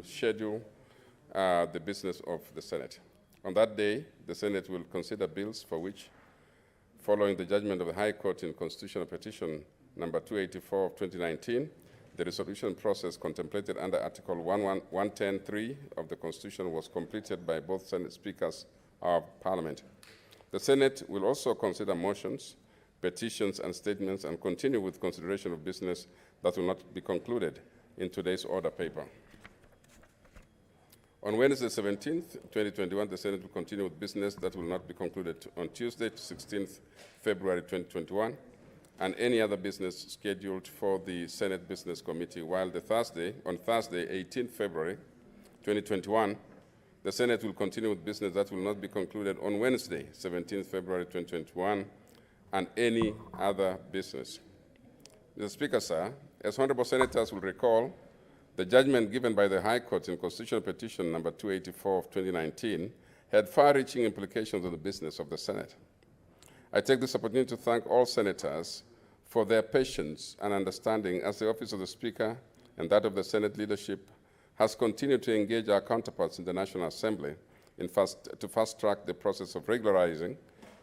schedule the business of the Senate. On that day, the Senate will consider bills for which, following the judgment of the High Court in Constitutional Petition number 284 of 2019, the resolution process contemplated under Article 110(3) of the Constitution was completed by both Senate Speakers of Parliament. The Senate will also consider motions, petitions, and statements and continue with consideration of business that will not be concluded in today's order paper. On Wednesday, 17th, 2021, the Senate will continue with business that will not be concluded on Tuesday, 16th February 2021, and any other business scheduled for the Senate Business Committee, while on Thursday, 18th February 2021, the Senate will continue with business that will not be concluded on Wednesday, 17th February 2021, and any other business. Mr. Speaker, sir, as honorable senators will recall, the judgment given by the High Court in Constitutional Petition number 284 of 2019 had far-reaching implications on the business of the Senate. I take this opportunity to thank all senators for their patience and understanding as the Office of the Speaker and that of the Senate leadership has continued to engage our counterparts in the National Assembly to fast-track the process of regularizing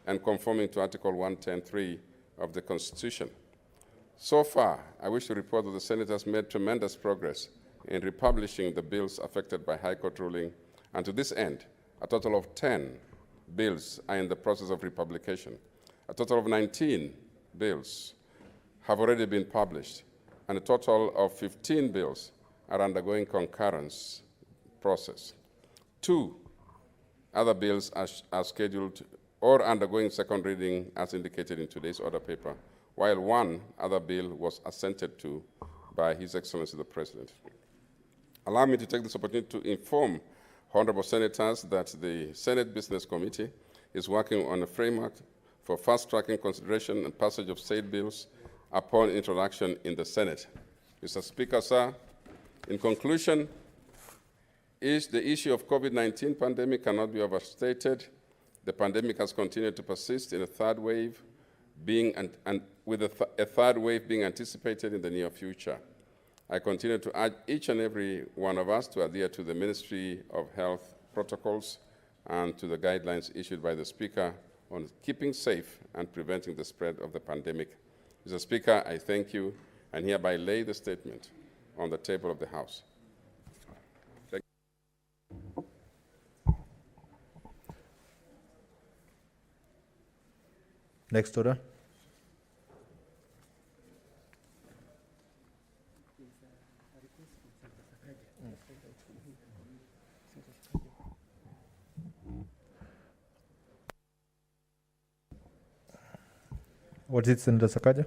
and conforming to Article 110(3) of the Constitution. So far, I wish to report that the Senate has made tremendous progress in republishing the bills affected by High Court ruling, and to this end, a total of 10 bills are in the process of republication. A total of 19 bills have already been published, and a total of 15 bills are undergoing concurrence process. 2 other bills are scheduled or undergoing second reading as indicated in today's order paper, while 1 other bill was assented to by His Excellency the President. Allow me to take this opportunity to inform honorable senators that the Senate Business Committee is working on a framework for fast-tracking consideration and passage of said bills upon introduction in the Senate. Mr. Speaker, sir, in conclusion, the issue of COVID-19 pandemic cannot be overstated. The pandemic has continued to persist in a third wave, with a third wave being anticipated in the near future. I continue to urge each and every one of us to adhere to the Ministry of Health protocols and to the guidelines issued by the Speaker on keeping safe and preventing the spread of the pandemic. Mr. Speaker, I thank you and hereby lay the statement on the table of the House. Thank you. Next order. What is it, Senator Sakaja?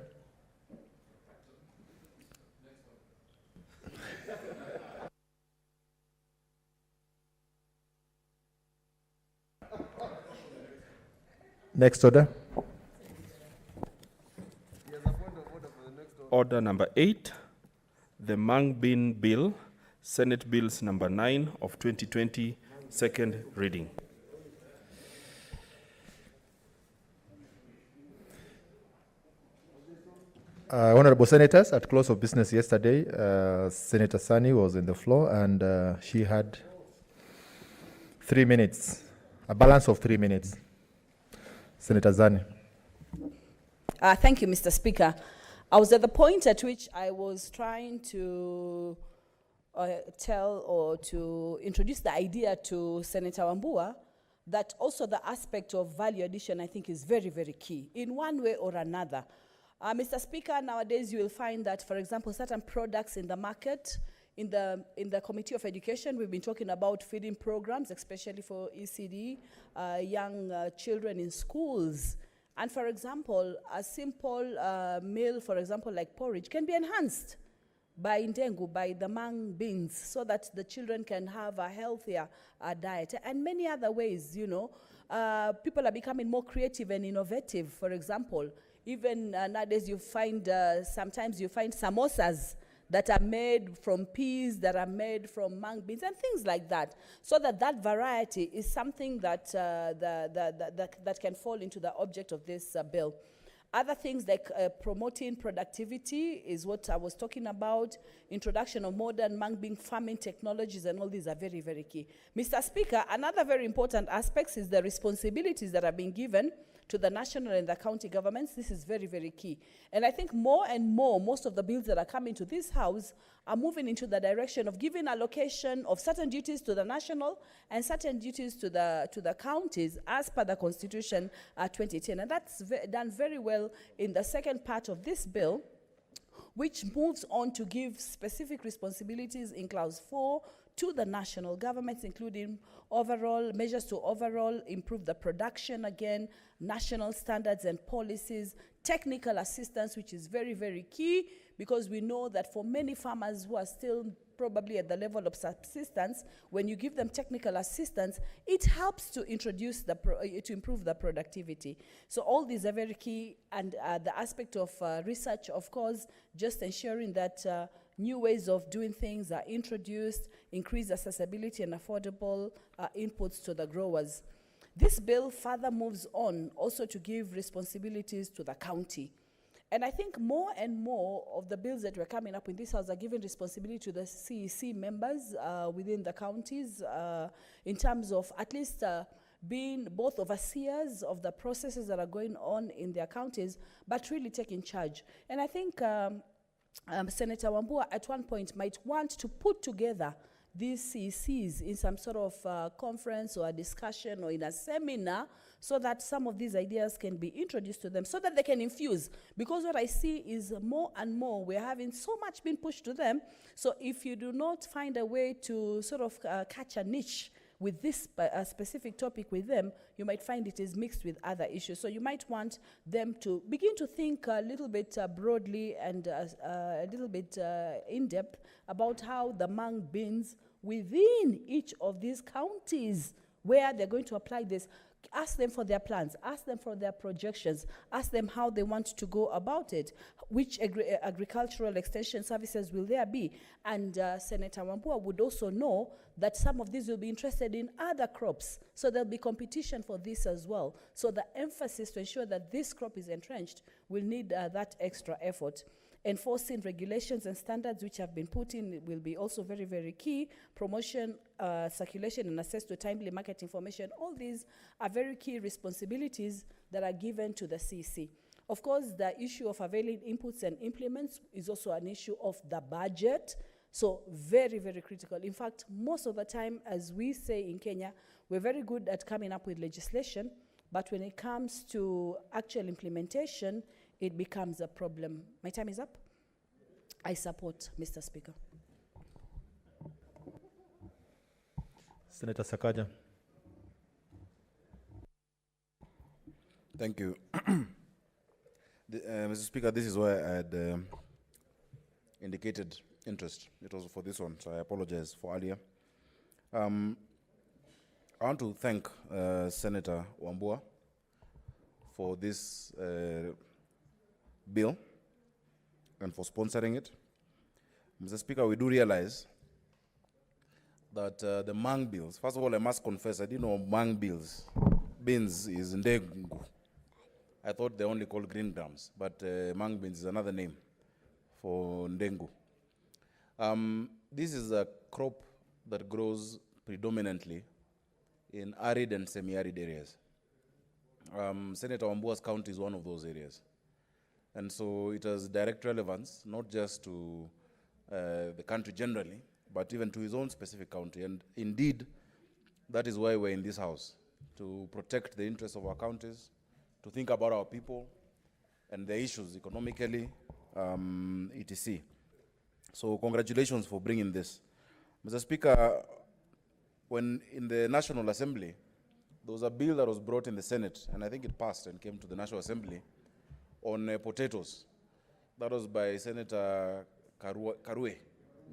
Next order. Order number 8, the Mang Bin Bill, Senate Bills number 9 of 2020, second reading. Honorable Senators, at close of business yesterday, Senator Sani was on the floor and she had 3 minutes, a balance of 3 minutes. Senator Zani. Thank you, Mr. Speaker. I was at the point at which I was trying to tell or to introduce the idea to Senator Wambua that also the aspect of value addition, I think, is very, very key in one way or another. Mr. Speaker, nowadays you will find that, for example, certain products in the market, in the Committee of Education, we've been talking about feeding programs, especially for ECD, young children in schools. And for example, a simple meal, for example, like porridge, can be enhanced by Ndengu, by the Mang beans, so that the children can have a healthier diet. And many other ways, you know. People are becoming more creative and innovative. For example, even nowadays you find, sometimes you find samosas that are made from peas, that are made from mung beans, and things like that. So that variety is something that, that can fall into the object of this bill. Other things like promoting productivity is what I was talking about. Introduction of modern Mangbin farming technologies, and all these are very, very key. Mr. Speaker, another very important aspect is the responsibilities that are being given to the national and the county governments. This is very, very key. And I think more and more, most of the bills that are coming to this House are moving into the direction of giving allocation of certain duties to the national and certain duties to the counties as per the Constitution 2010. And that's done very well in the second part of this bill, which moves on to give specific responsibilities in Clause 4 to the national governments, including overall measures to overall improve the production, again, national standards and policies, technical assistance, which is very, very key, because we know that for many farmers who are still probably at the level of subsistence, when you give them technical assistance, it helps to introduce to improve the productivity. So all these are very key, and the aspect of research, of course, just ensuring that new ways of doing things are introduced, increase accessibility and affordable inputs to the growers. This bill further moves on also to give responsibilities to the county. And I think more and more of the bills that we're coming up in this House are giving responsibility to the CEC members within the counties in terms of at least being both overseers of the processes that are going on in their counties, but really taking charge. And I think Senator Wambua at one point might want to put together these CECs in some sort of conference or a discussion or in a seminar, so that some of these ideas can be introduced to them, so that they can infuse. Because what I see is more and more we're having so much being pushed to them. So if you do not find a way to sort of catch a niche with this specific topic with them, you might find it is mixed with other issues. So you might want them to begin to think a little bit broadly and a little bit in depth about how the Mang beans within each of these counties where they're going to apply this. Ask them for their plans, ask them for their projections, ask them how they want to go about it, which agricultural extension services will there be. And Senator Wambua would also know that some of these will be interested in other crops, so there'll be competition for this as well. So the emphasis to ensure that this crop is entrenched will need that extra effort. Enforcing regulations and standards which have been put in will be also very, very key. Promotion, circulation, and access to timely market information. All these are very key responsibilities that are given to the CEC. Of course, the issue of availing inputs and implements is also an issue of the budget. So very, very critical. In fact, most of the time, as we say in Kenya, we're very good at coming up with legislation, but when it comes to actual implementation, it becomes a problem. My time is up. I support, Mr. Speaker. Senator Sakaja. Thank you. Mr. Speaker, this is where I had indicated interest. It was for this one, so I apologize for earlier. I want to thank Senator Wambua for this bill and for sponsoring it. Mr. Speaker, we do realize that the Mang bills, first of all, I must confess, I didn't know Mang beans is Ndengu. I thought they only called green grams, but Mang beans is another name for Ndengu. This is a crop that grows predominantly in arid and semi-arid areas. Senator Wambua's county is one of those areas. And so it has direct relevance, not just to the country generally, but even to his own specific county. And indeed, that is why we're in this House, to protect the interests of our counties, to think about our people and their issues economically, etc. So congratulations for bringing this. Mr. Speaker, when in the National Assembly, there was a bill that was brought in the Senate, and I think it passed and came to the National Assembly, on potatoes. That was by Senator Karue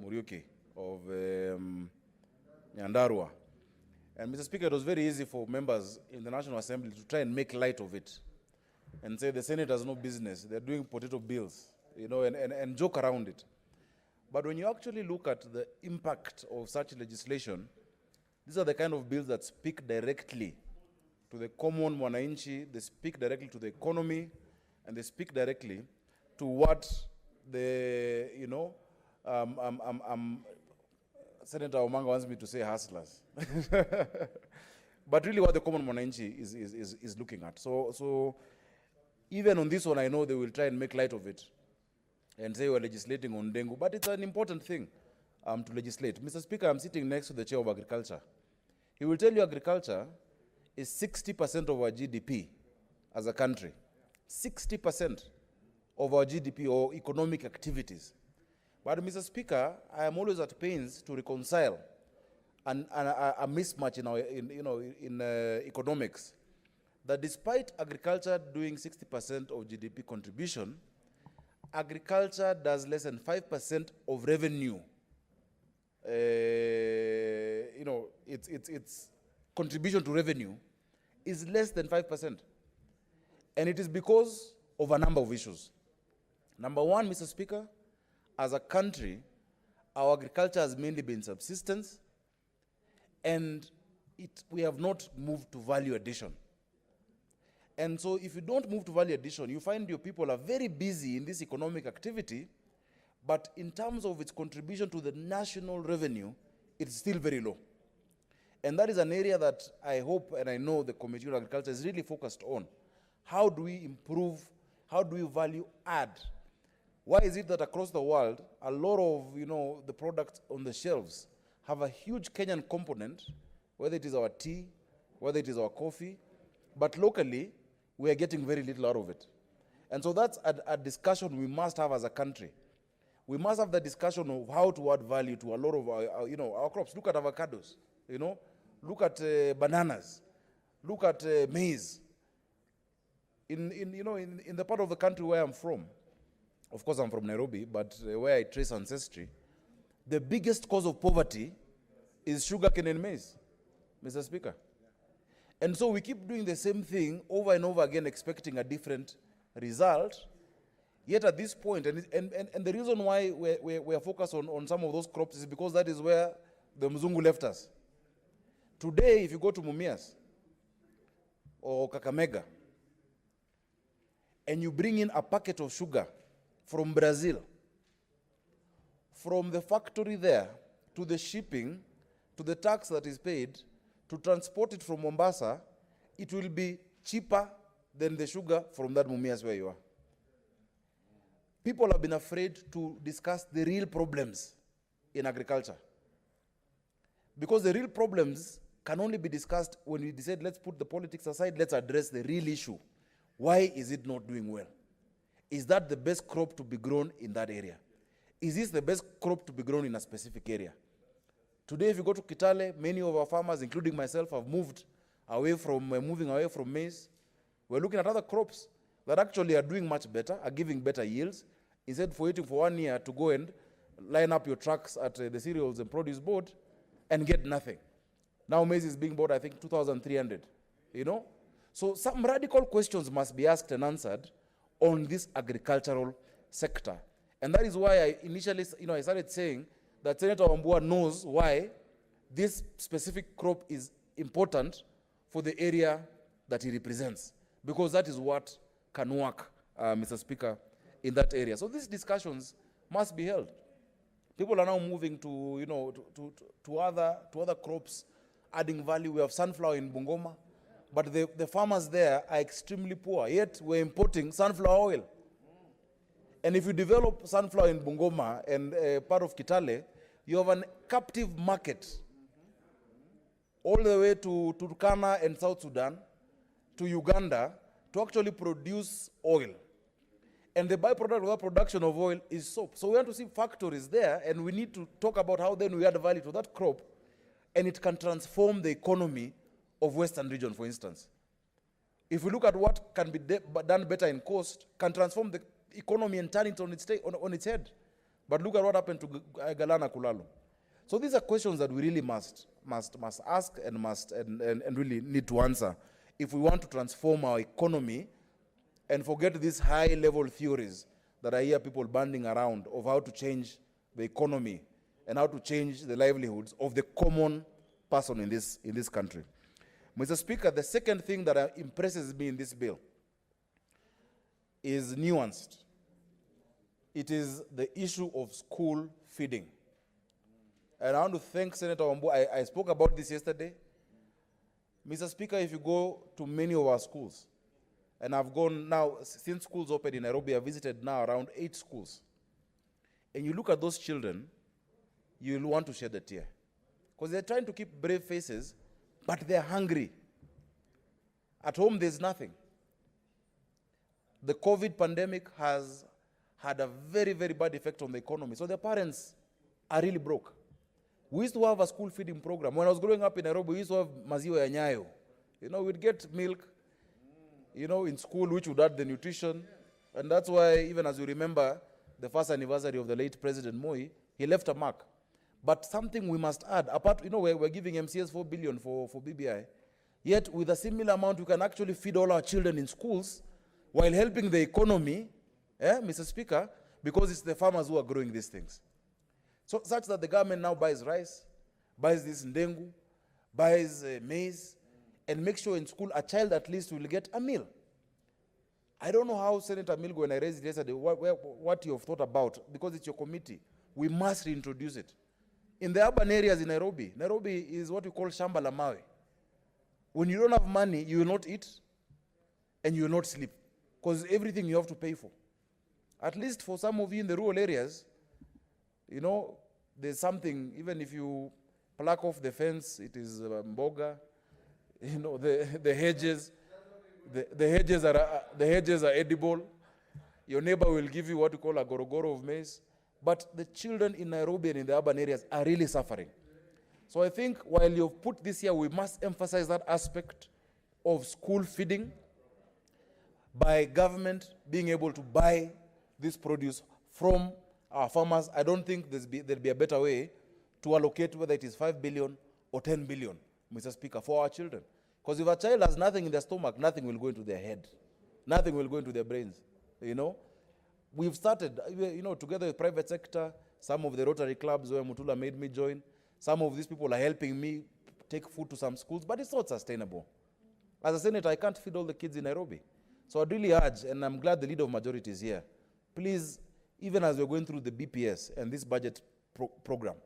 Muriuki of Nyandarua. And Mr. Speaker, it was very easy for members in the National Assembly to try and make light of it and say the Senate has no business, they're doing potato bills, you know, and joke around it. But when you actually look at the impact of such legislation, these are the kind of bills that speak directly to the common mwananchi, they speak directly to the economy, and they speak directly to what the, Senator Omanga wants me to say hustlers. But really what the common mwananchi is looking at. So even on this one, I know they will try and make light of it and say we're legislating on dengue, but it's an important thing to legislate. Mr. Speaker, I'm sitting next to the chair of agriculture. He will tell you agriculture is 60% of our GDP as a country. 60% of our GDP or economic activities. But Mr. Speaker, I am always at pains to reconcile a mismatch in economics. That despite agriculture doing 60% of GDP contribution, agriculture does less than 5% of revenue. Its contribution to revenue is less than 5%. And it is because of a number of issues. Number one, Mr. Speaker, as a country, our agriculture has mainly been subsistence, and we have not moved to value addition. And so if you don't move to value addition, you find your people are very busy in this economic activity, but in terms of its contribution to the national revenue, it's still very low. And that is an area that I hope and I know the Committee on Agriculture is really focused on. How do we improve? How do we value add? Why is it that across the world, a lot of the products on the shelves have a huge Kenyan component, whether it is our tea, whether it is our coffee, but locally, we are getting very little out of it. And so that's a discussion we must have as a country. We must have the discussion of how to add value to a lot of our crops. Look at avocados, look at bananas, look at maize. In the part of the country where I'm from, of course I'm from Nairobi, but where I trace ancestry, the biggest cause of poverty is sugarcane and maize, Mr. Speaker. And so we keep doing the same thing over and over again, expecting a different result. Yet at this point, and the reason why we are focused on some of those crops is because that is where the Mzungu left us. Today, if you go to Mumias or Kakamega, and you bring in a packet of sugar from Brazil, from the factory there, to the shipping, to the tax that is paid, to transport it from Mombasa, it will be cheaper than the sugar from that Mumias where you are. People have been afraid to discuss the real problems in agriculture. Because the real problems can only be discussed when we decide, let's put the politics aside, let's address the real issue. Why is it not doing well? Is that the best crop to be grown in that area? Is this the best crop to be grown in a specific area? Today, if you go to Kitale, many of our farmers, including myself, have moving away from maize. We're looking at other crops that actually are doing much better, are giving better yields, instead of waiting for 1 year to go and line up your trucks at the cereals and produce board and get nothing. Now maize is being bought, I think, 2,300, So some radical questions must be asked and answered on this agricultural sector. And that is why I initially, I started saying that Senator Wambua knows why this specific crop is important for the area that he represents, because that is what can work, Mr. Speaker, in that area. So these discussions must be held. People are now moving to, to other crops, adding value. We have sunflower in Bungoma, but the farmers there are extremely poor, yet we're importing sunflower oil. And if you develop sunflower in Bungoma and part of Kitale, you have a captive market all the way to Turkana and South Sudan, to Uganda, to actually produce oil. And the byproduct of that production of oil is soap. So we want to see factories there, and we need to talk about how then we add value to that crop, and it can transform the economy of Western region, for instance. If we look at what can be done better in coast, can transform the economy and turn it on its head. But look at what happened to Galana Kulalo. So these are questions that we really must ask and really need to answer if we want to transform our economy and forget these high-level theories that I hear people banding around of how to change the economy and how to change the livelihoods of the common person in this country. Mr. Speaker, the second thing that impresses me in this bill is nuanced. It is the issue of school feeding. And I want to thank Senator Wambua. I spoke about this yesterday. Mr. Speaker, if you go to many of our schools, and I've gone now, since schools opened in Nairobi, I've visited now around 8 schools. And you look at those children, you'll want to shed a tear. Because they're trying to keep brave faces, but they're hungry. At home, there's nothing. The COVID pandemic has had a very, very bad effect on the economy. So their parents are really broke. We used to have a school feeding program. When I was growing up in Nairobi, we used to have maziwa ya Nyayo. You know, we'd get milk, you know, in school, which would add the nutrition. And that's why, even as you remember, the first anniversary of the late President Moi, he left a mark. But something we must add, apart, you know, we're giving MCS 4 billion for BBI, yet with a similar amount, we can actually feed all our children in schools while helping the economy, Mr. Speaker, because it's the farmers who are growing these things. So such that the government now buys rice, buys this ndengu, buys maize, and makes sure in school a child at least will get a meal. I don't know how Senator Milgo, when I raised it yesterday, what you have thought about, because it's your committee. We must reintroduce it. In the urban areas in Nairobi, Nairobi is what we call shamba la mawe. When you don't have money, you will not eat and you will not sleep, because everything you have to pay for. At least for some of you in the rural areas, you know, there's something, even if you pluck off the fence, it is mboga, you know, the hedges, the hedges are edible. Your neighbor will give you what we call a gorogoro of maize. But the children in Nairobi and in the urban areas are really suffering. So I think while you've put this here, we must emphasize that aspect of school feeding by government being able to buy this produce from our farmers. I don't think there'll be a better way to allocate, whether it is 5 billion or 10 billion, Mr. Speaker, for our children. Because if a child has nothing in their stomach, nothing will go into their head. Nothing will go into their brains, you know. We've started, you know, together with private sector, some of the Rotary clubs where Mutula made me join, some of these people are helping me take food to some schools, but it's not sustainable. As a senator, I can't feed all the kids in Nairobi. So I'd really urge, and I'm glad the leader of majority is here, please, even as we're going through the BPS and this budget program,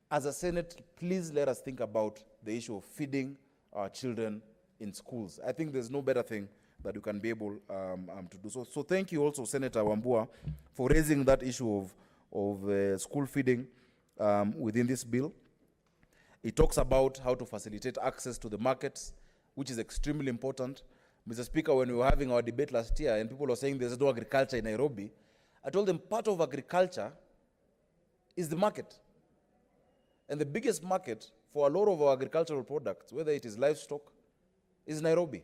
as a Senate, please let us think about the issue of feeding our children in schools. I think there's no better thing that you can be able to do. So thank you also, Senator Wambua, for raising that issue of school feeding within this bill. It talks about how to facilitate access to the markets, which is extremely important. Mr. Speaker, when we were having our debate last year and people were saying there's no agriculture in Nairobi, I told them part of agriculture is the market. And the biggest market for a lot of our agricultural products, whether it is livestock, is Nairobi.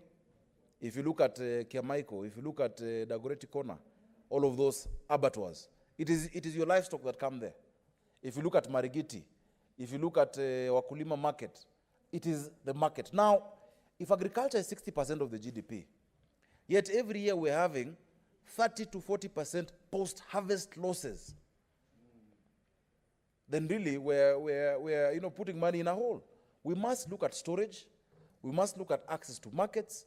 If you look at Kiamaiko, if you look at Dagoretti Corner, all of those abattoirs, it is your livestock that come there. If you look at Marigiti, if you look at Wakulima Market, it is the market. Now, if agriculture is 60% of the GDP, yet every year we're having 30 to 40% post-harvest losses, then really we're you know, putting money in a hole. We must look at storage. We must look at access to markets.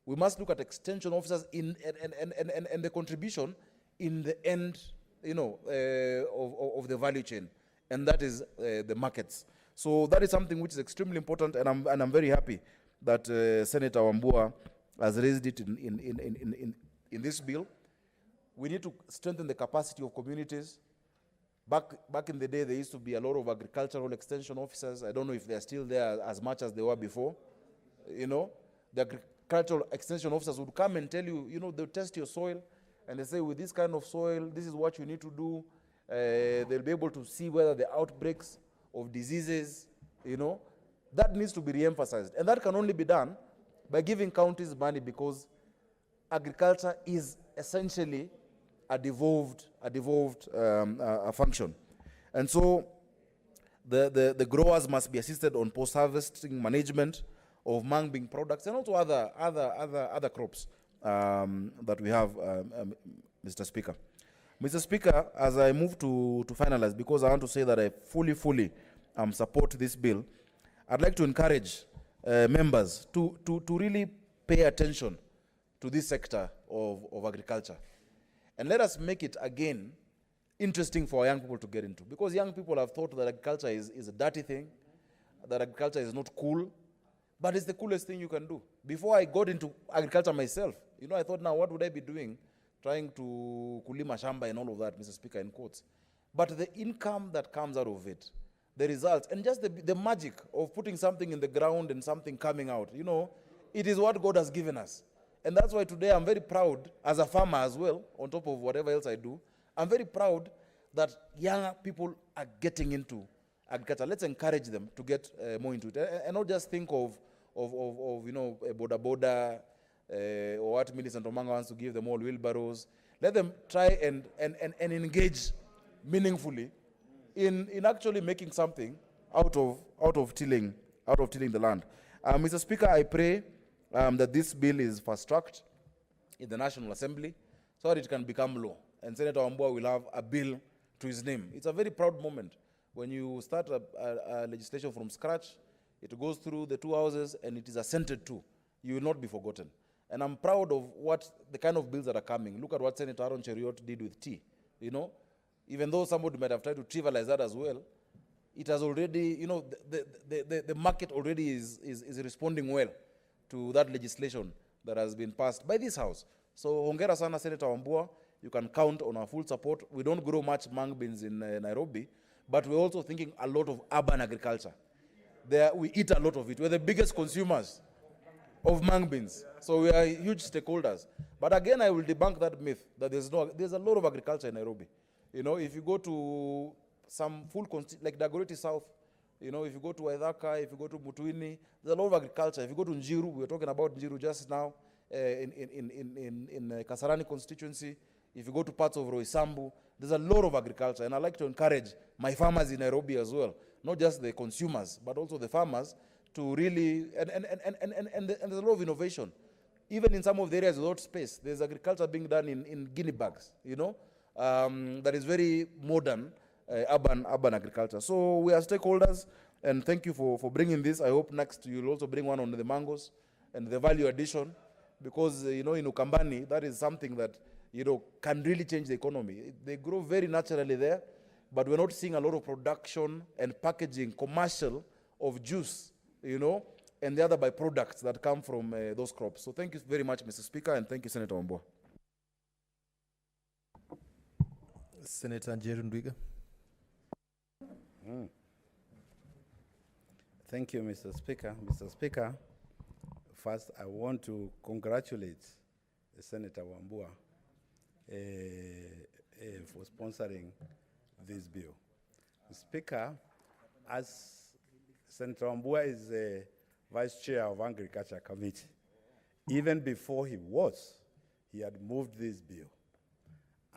We must look at extension officers and the contribution in the end, you know, of the value chain, and that is the markets. So that is something which is extremely important, and I'm very happy that Senator Wambua has raised it in this bill. We need to strengthen the capacity of communities. Back in the day, there used to be a lot of agricultural extension officers. I don't know if they're still there as much as they were before. You know, the agricultural extension officers would come and tell you, you know, they'll test your soil, and they say, with this kind of soil, this is what you need to do. They'll be able to see whether the outbreaks of diseases, you know, that needs to be re-emphasized. And that can only be done by giving counties money, because agriculture is essentially a devolved function. And so the growers must be assisted on post-harvesting management of mung bean products and also other crops that we have, Mr. Speaker. Mr. Speaker, as I move to finalize, because I want to say that I fully support this bill, I'd like to encourage members to really pay attention to this sector of agriculture. And let us make it, again, interesting for our young people to get into. Because young people have thought that agriculture is a dirty thing, that agriculture is not cool, but it's the coolest thing you can do. Before I got into agriculture myself, I thought, now what would I be doing? Trying to kulima shamba and all of that, Mr. Speaker, in quotes. But the income that comes out of it, the results, and just the magic of putting something in the ground and something coming out, it is what God has given us. And that's why today I'm very proud, as a farmer as well, on top of whatever else I do, I'm very proud that young people are getting into agriculture. Let's encourage them to get more into it. And not just think of a boda boda, or what Millicent Omanga wants to give them all wheelbarrows. Let them try and engage meaningfully in actually making something out of tilling the land. Mr. Speaker, I pray that this bill is fast-tracked in the National Assembly so that it can become law. And Senator Wambua will have a bill to his name. It's a very proud moment when you start a legislation from scratch, it goes through the two houses, and it is assented to. You will not be forgotten. And I'm proud of the kind of bills that are coming. Look at what Senator Aaron Cheriot did with tea. Even though somebody might have tried to trivialize that as well, it has already, the market already is responding well to that legislation that has been passed by this House. So, hongera sana, Senator Wambua. You can count on our full support. We don't grow much mung beans in Nairobi, but we're also thinking a lot of urban agriculture. We eat a lot of it. We're the biggest consumers of mung beans. So we are huge stakeholders. But again, I will debunk that myth that there's a lot of agriculture in Nairobi. If you go to some full, like Dagoretti South, if you go to Waithaka, if you go to Mutuini, there's a lot of agriculture. If you go to Njiru, we were talking about Njiru just now, in Kasarani constituency. If you go to parts of Roysambu, there's a lot of agriculture. And I like to encourage my farmers in Nairobi as well, not just the consumers, but also the farmers, to really, and there's a lot of innovation. Even in some of the areas without space, there's agriculture being done in guinea bags, that is very modern urban agriculture. So we are stakeholders, and thank you for bringing this. I hope next you'll also bring one on the mangoes and the value addition, because, in Ukambani, that is something that, can really change the economy. They grow very naturally there, but we're not seeing a lot of production and packaging, commercial, of juice, and the other byproducts that come from those crops. So thank you very much, Mr. Speaker, and thank you, Senator Wambua. Senator Njeru Ndwiga. Thank you, Mr. Speaker. Mr. Speaker, first I want to congratulate Senator Wambua for sponsoring this bill. Speaker, as Senator Wambua is the Vice Chair of Agriculture Committee, even before he had moved this bill.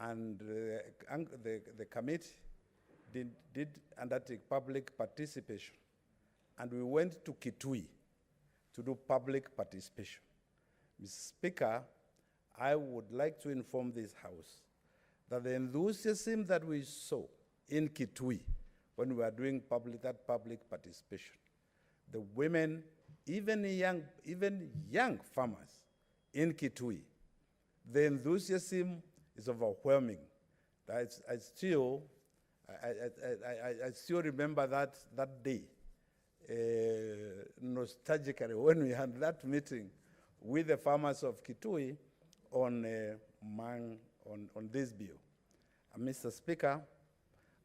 And the committee did undertake public participation. And we went to Kitui to do public participation. Mr. Speaker, I would like to inform this House that the enthusiasm that we saw in Kitui when we were doing that public participation, the women, even young farmers in Kitui, the enthusiasm is overwhelming. I still remember that day nostalgically when we had that meeting with the farmers of Kitui on this bill. Mr. Speaker,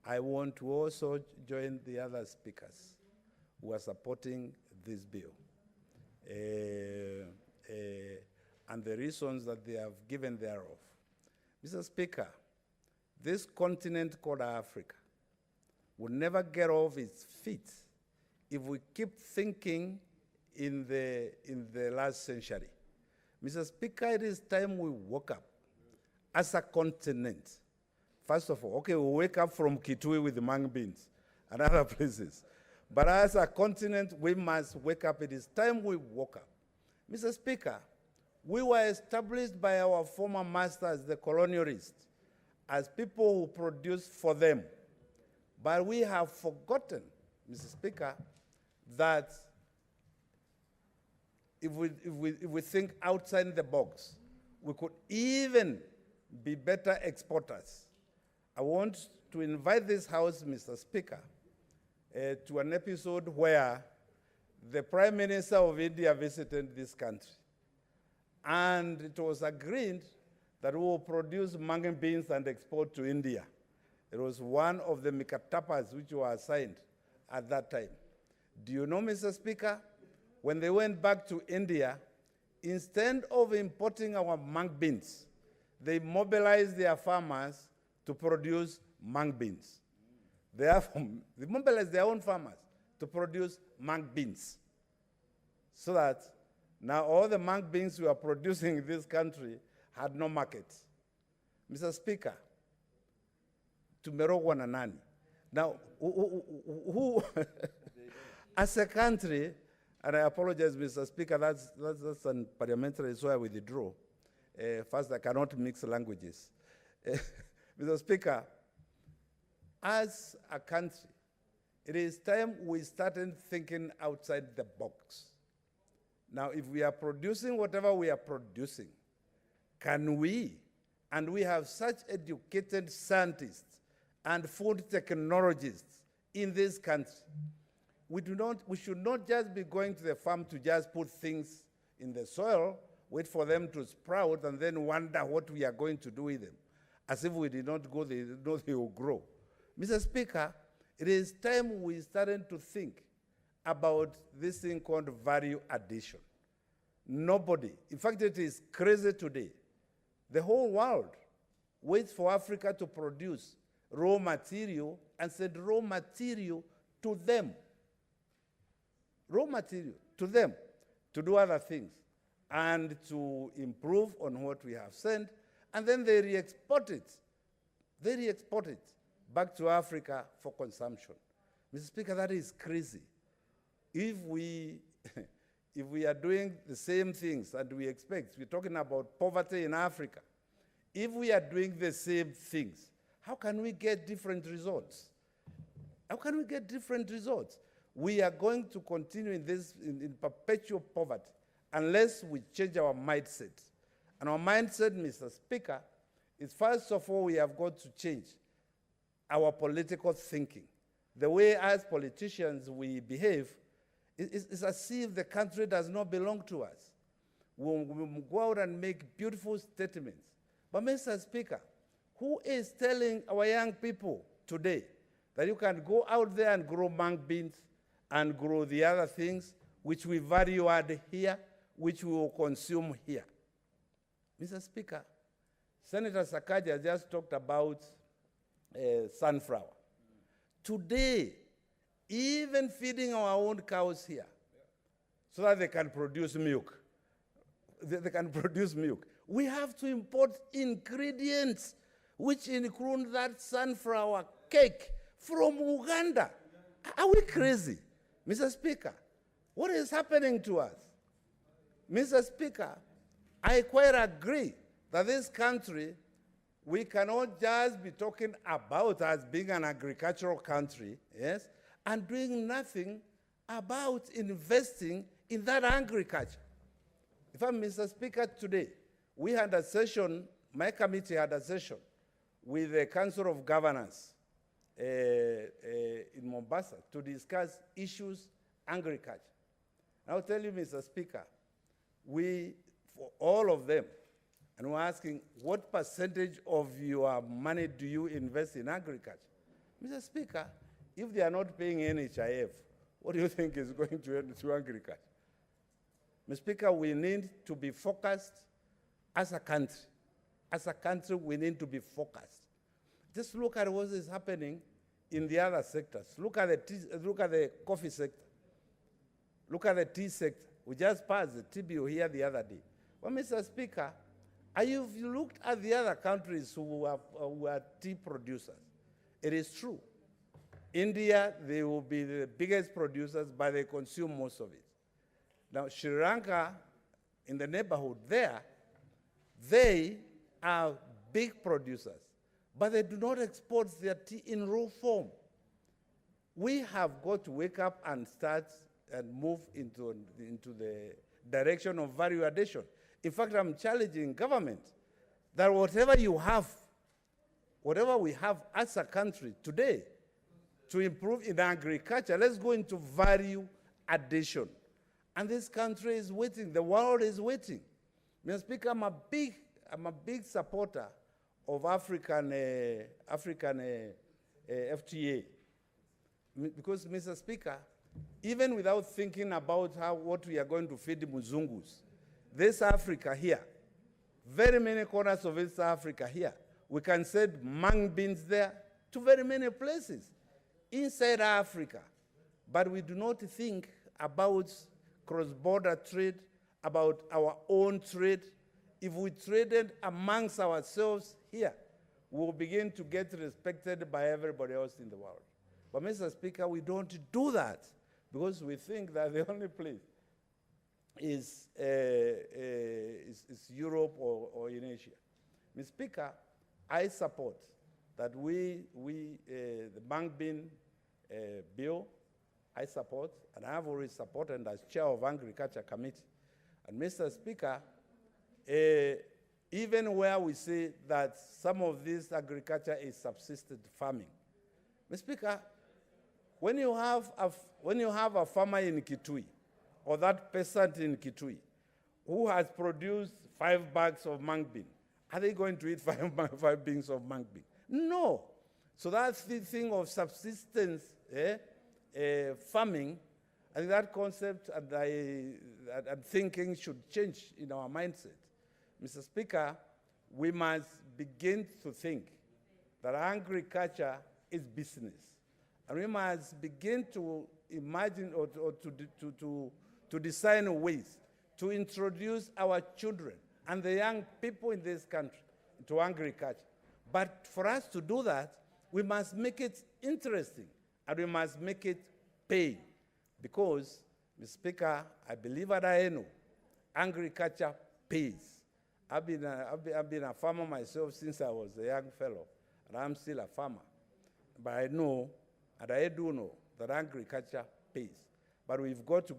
I want to also join the other speakers who are supporting this bill and the reasons that they have given thereof. Mr. Speaker, this continent called Africa will never get off its feet if we keep thinking in the last century. Mr. Speaker, it is time we woke up as a continent. First of all, okay, we wake up from Kitui with the mung beans and other places. But as a continent, we must wake up. It is time we woke up. Mr. Speaker, we were established by our former masters, the colonialists, as people who produced for them. But we have forgotten, Mr. Speaker, that if we think outside the box, we could even be better exporters. I want to invite this House, Mr. Speaker, to an episode where the Prime Minister of India visited this country. And it was agreed that we will produce mung beans and export to India. It was one of the mikatapas which were assigned at that time. Do you know, Mr. Speaker, when they went back to India, instead of importing our mung beans, they mobilized their farmers to produce mung beans. They mobilized their own farmers to produce mung beans. So that now all the mung beans we are producing in this country had no market. Mr. Speaker, tumerogwa na nani? Now, who as a country, and I apologize, Mr. Speaker, that's a parliamentary, so I withdraw. First, I cannot mix languages. Mr. Speaker, as a country, it is time we started thinking outside the box. Now, if we are producing whatever we are producing, can we, and we have such educated scientists and food technologists in this country, we should not just be going to the farm to just put things in the soil, wait for them to sprout, and then wonder what we are going to do with them. As if we did not go, they know they will grow. Mr. Speaker, it is time we started to think about this thing called value addition. Nobody, in fact, it is crazy today. The whole world waits for Africa to produce raw material and send raw material to them. Raw material to them to do other things and to improve on what we have sent, and then they re-export it. They re-export it back to Africa for consumption. Mr. Speaker, that is crazy. If we are doing the same things and we expect, we're talking about poverty in Africa, if we are doing the same things, how can we get different results? How can we get different results? We are going to continue in this, in perpetual poverty, unless we change our mindset. And our mindset, Mr. Speaker, is first of all, we have got to change our political thinking. The way as politicians we behave is as if the country does not belong to us. We go out and make beautiful statements. But Mr. Speaker, who is telling our young people today that you can go out there and grow mung beans and grow the other things which we value add here, which we will consume here? Mr. Speaker, Senator Sakaja just talked about sunflower. Today, even feeding our own cows here so that they can produce milk, they can produce milk, we have to import ingredients which include that sunflower cake from Uganda. Are we crazy? Mr. Speaker, what is happening to us? Mr. Speaker, I quite agree that this country, we cannot just be talking about us being an agricultural country, yes, and doing nothing about investing in that agriculture. In fact, Mr. Speaker, today, we had a session, my committee had a session with the Council of Governors in Mombasa to discuss issues agriculture. I'll tell you, Mr. Speaker, we, for all of them, and we're asking, what percentage of your money do you invest in agriculture? Mr. Speaker, if they are not paying NHIF, what do you think is going to agriculture? Mr. Speaker, we need to be focused as a country. As a country, we need to be focused. Just look at what is happening in the other sectors. Look at the coffee sector. Look at the tea sector. We just passed the tea bill here the other day. Well, Mr. Speaker, if you looked at the other countries who are tea producers, it is true. India, they will be the biggest producers, but they consume most of it. Now, Sri Lanka, in the neighborhood there, they are big producers, but they do not export their tea in raw form. We have got to wake up and start and move into the direction of value addition. In fact, I'm challenging government that whatever you have, whatever we have as a country today to improve in agriculture, let's go into value addition. And this country is waiting, the world is waiting. Mr. Speaker, I'm a big supporter of African FTA. Because, Mr. Speaker, even without thinking about what we are going to feed the Muzungus, this Africa here, very many corners of East Africa here, we can send mung beans there to very many places inside Africa. But we do not think about cross-border trade, about our own trade. If we traded amongst ourselves here, we will begin to get respected by everybody else in the world. But, Mr. Speaker, we don't do that because we think that the only place is Europe or in Asia. Mr. Speaker, I support that the mung bean bill, I support, and I have already supported as chair of Agriculture Committee. And, Mr. Speaker, even where we say that some of this agriculture is subsistence farming, Mr. Speaker, when you have a farmer in Kitui, or that peasant in Kitui, who has produced 5 bags of mung bean, are they going to eat 5 bags of mung bean? No. So that's the thing of subsistence farming, and that concept and thinking should change in our mindset. Mr. Speaker, we must begin to think that agriculture is business. And we must begin to imagine or to design ways to introduce our children and the young people in this country to agriculture. But for us to do that, we must make it interesting and we must make it pay. Because, Mr. Speaker, I believe and I know agriculture pays. I've been a farmer myself since I was a young fellow, and I'm still a farmer. But I know, and I do know, that agriculture pays. But we've got to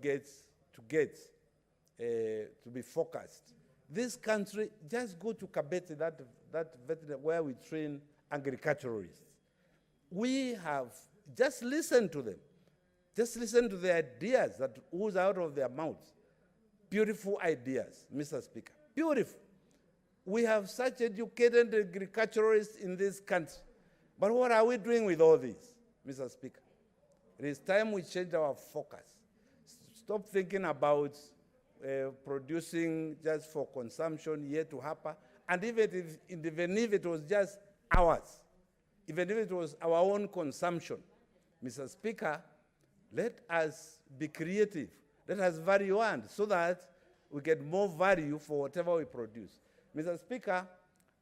be focused. This country, just go to Kabete, that veterinary where we train agriculturalists. We have, just listen to them. Just listen to the ideas that ooze out of their mouths. Beautiful ideas, Mr. Speaker, beautiful. We have such educated agriculturalists in this country. But what are we doing with all this, Mr. Speaker? It is time we change our focus. Stop thinking about producing just for consumption yet to happen. And even if it was just ours, even if it was our own consumption, Mr. Speaker, let us be creative. Let us value and so that we get more value for whatever we produce. Mr. Speaker,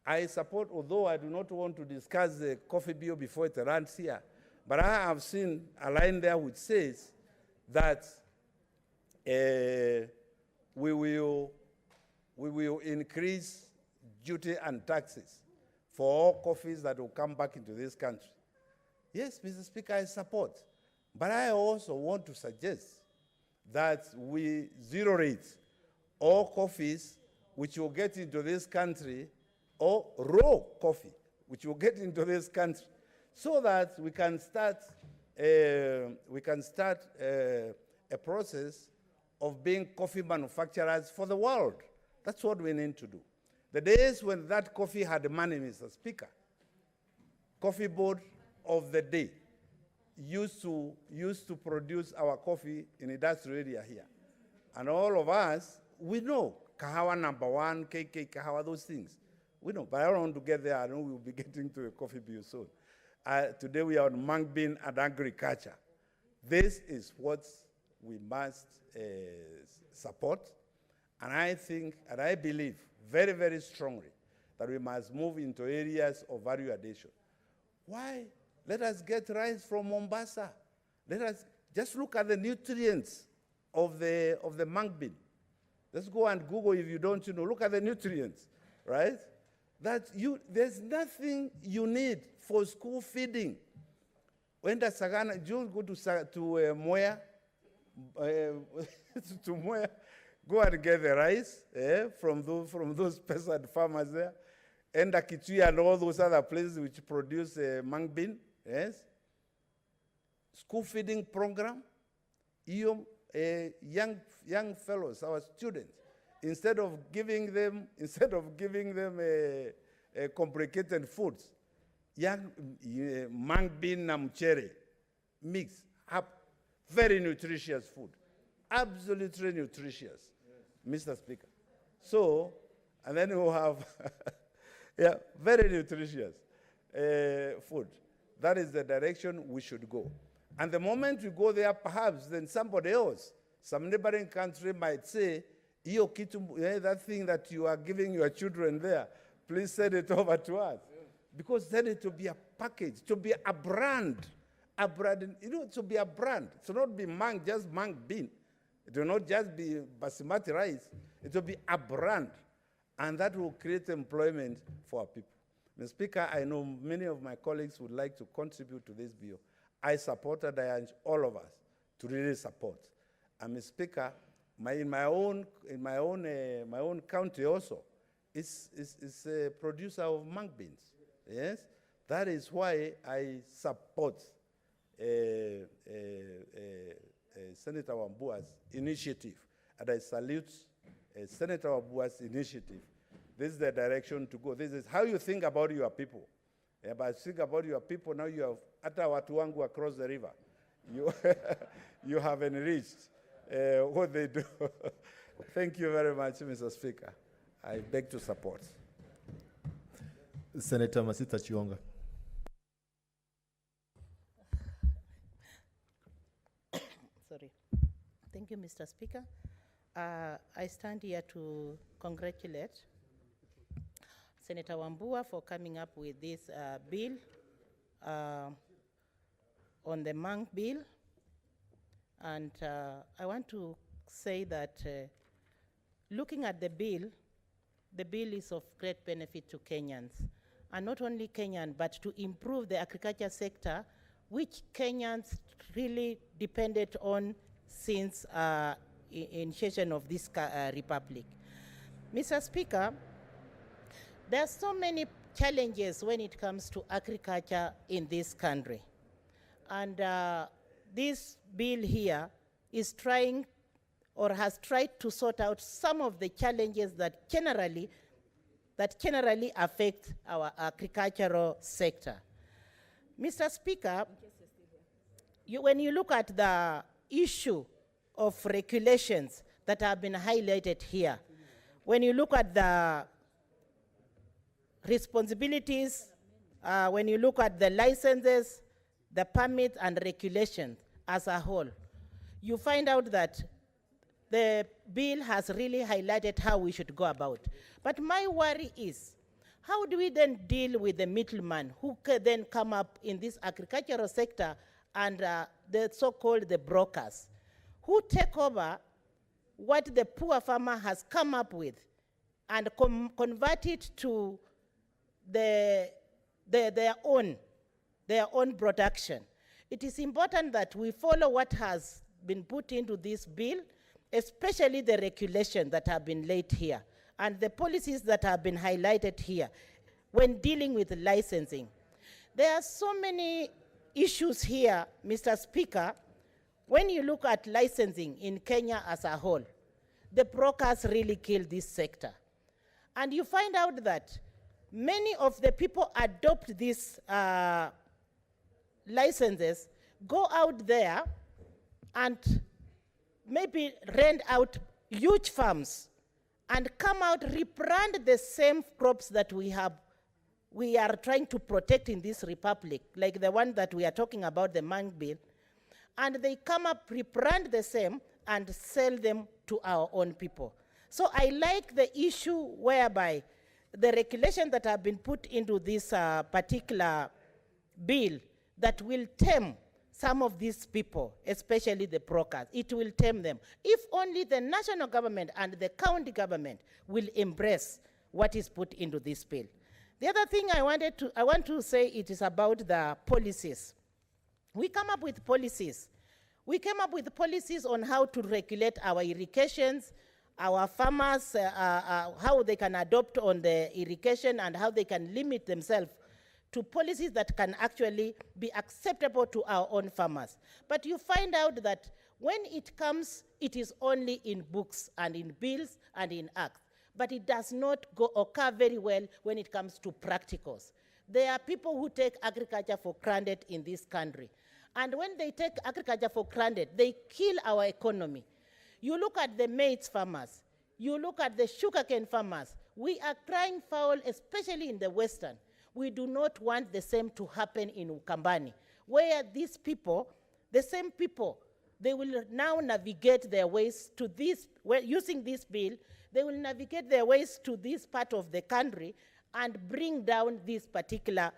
I support, although I do not want to discuss the coffee bill before it runs here, but I have seen a line there which says that we will increase duty and taxes for all coffees that will come back into this country. Yes, Mr. Speaker, I support. But I also want to suggest that we zero rate all coffees which will get into this country, or raw coffee which will get into this country, so that we can start a process of being coffee manufacturers for the world. That's what we need to do. The days when that coffee had money, Mr. Speaker, Coffee Board of the day used to produce our coffee in industrial area here. And all of us, we know Kahawa #1, KK Kahawa, those things. We know, but I don't want to get there. I know we'll be getting to a coffee bill soon. Today we are on mung bean and agriculture. This is what we must support. And I think, and I believe very, very strongly that we must move into areas of value addition. Why? Let us get rice from Mombasa. Let us just look at the nutrients of the mung bean. Let's go and Google if you don't know. Look at the nutrients, right? There's nothing you need for school feeding. When the Sagana, you go to Mwea, to Mwea, Go and get the rice from those peasant farmers there. And Kitui and all those other places which produce mung bean. Yes. School feeding program. Young fellows, our students, instead of giving them complicated foods, young mung bean and cherry mix up, very nutritious food, absolutely nutritious, Mr. Speaker. So, and then we'll have, yeah, very nutritious food. That is the direction we should go. And the moment we go there, perhaps then somebody else, some neighboring country might say, "Iyo kitu, that thing that you are giving your children there, please send it over to us." Because then it will be a package, to be a brand, to be a brand. It will not be just mung bean. It will not just be basmati rice. It will be a brand. And that will create employment for our people. Mr. Speaker, I know many of my colleagues would like to contribute to this bill. I supported, I urge all of us to really support. And Mr. Speaker, in my own county also, is a producer of mung beans. Yes, that is why I support Senator Wambua's initiative, and I salute Senator Wambua's initiative. This is the direction to go. This is how you think about your people. Yeah, but think about your people now. You have hata watu wangu across the river. You have enriched what they do. Thank you very much, Mr. Speaker. I beg to support. Senator Masita Chionga. Sorry. Thank you, Mr. Speaker. I stand here to congratulate Senator Wambua for coming up with this bill on the mung bill. And I want to say that looking at the bill is of great benefit to Kenyans. And not only Kenyan, but to improve the agriculture sector, which Kenyans really depended on since initiation of this republic. Mr. Speaker, there are so many challenges when it comes to agriculture in this country. And this bill here is trying or has tried to sort out some of the challenges that generally affect our agricultural sector. Mr. Speaker, when you look at the issue of regulations that have been highlighted here, when you look at the responsibilities, when you look at the licenses, the permits and regulations as a whole, you find out that the bill has really highlighted how we should go about. But my worry is, how do we then deal with the middleman who can then come up in this agricultural sector and the so-called the brokers, who take over what the poor farmer has come up with and convert it to their own production. It is important that we follow what has been put into this bill, especially the regulations that have been laid here and the policies that have been highlighted here when dealing with licensing. There are so many issues here, Mr. Speaker. When you look at licensing in Kenya as a whole, the brokers really killed this sector. And you find out that many of the people adopt these licenses, go out there and maybe rent out huge farms and come out, rebrand the same crops that we are trying to protect in this republic, like the one that we are talking about, the mung bean, and they come up, rebrand the same, and sell them to our own people. So I like the issue whereby the regulations that have been put into this particular bill that will tame some of these people, especially the brokers. It will tame them. If only the national government and the county government will embrace what is put into this bill. The other thing I want to say, it is about the policies. We come up with policies. We came up with policies on how to regulate our irrigations, our farmers, how they can adopt on the irrigation and how they can limit themselves to policies that can actually be acceptable to our own farmers. But you find out that when it comes, it is only in books and in bills and in acts. But it does not occur very well when it comes to practicals. There are people who take agriculture for granted in this country. And when they take agriculture for granted, they kill our economy. You look at the maize farmers, you look at the sugarcane farmers, we are crying foul, especially in the Western. We do not want the same to happen in Ukambani, where these people, the same people, they will now navigate their ways to this, using this bill, they will navigate their ways to this part of the country and bring down these particular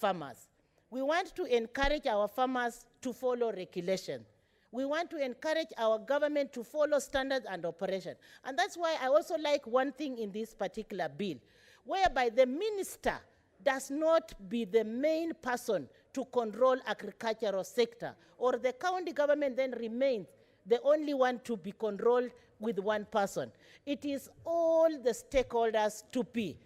farmers. We want to encourage our farmers to follow regulation. We want to encourage our government to follow standards and operation. And that's why I also like one thing in this particular bill, whereby the minister does not be the main person to control agricultural sector, or the county government then remains the only one to be controlled with one person. It is all the stakeholders to be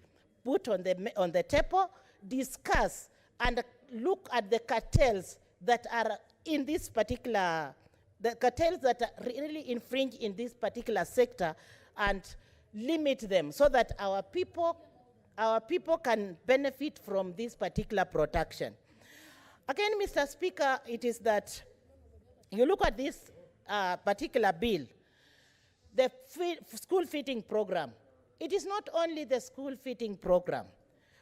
put on the table, discuss, and look at the cartels that are in this particular, the cartels that are really infringe in this particular sector, and limit them so that our people can benefit from this particular protection. Again, Mr. Speaker, it is that you look at this particular bill, the school feeding program. It is not only the school feeding program.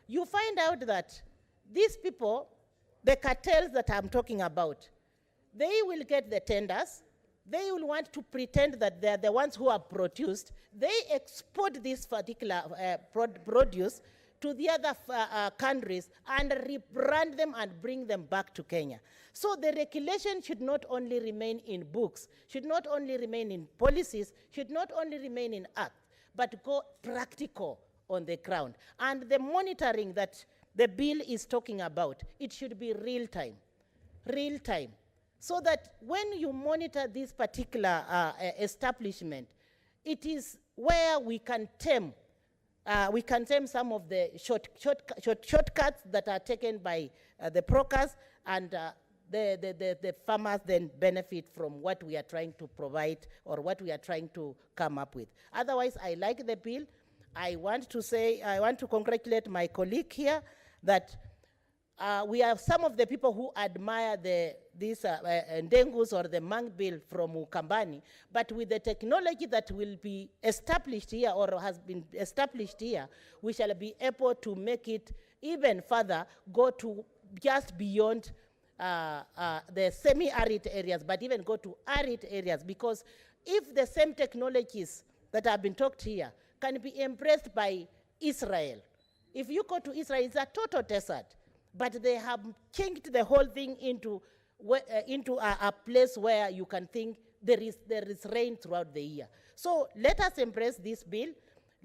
You find out that these people, the cartels that I'm talking about, they will get the tenders. They will want to pretend that they're the ones who are produced. They export this particular produce to the other countries and rebrand them and bring them back to Kenya. So the regulation should not only remain in books, should not only remain in policies, should not only remain in acts, but go practical on the ground. And the monitoring that the bill is talking about, it should be real time, so that when you monitor this particular establishment, it is where we can tame some of the shortcuts that are taken by the brokers, and the farmers then benefit from what we are trying to provide or what we are trying to come up with. Otherwise, I like the bill. I want to congratulate my colleague here that we are some of the people who admire these ndengus or the Mang bill from Ukambani, but with the technology that will be established here or has been established here, we shall be able to make it even further, go to just beyond the semi-arid areas, but even go to arid areas, because if the same technologies that have been talked here can be embraced by Israel, if you go to Israel, it's a total desert. But they have changed the whole thing into a place where you can think there is rain throughout the year. So let us embrace this bill,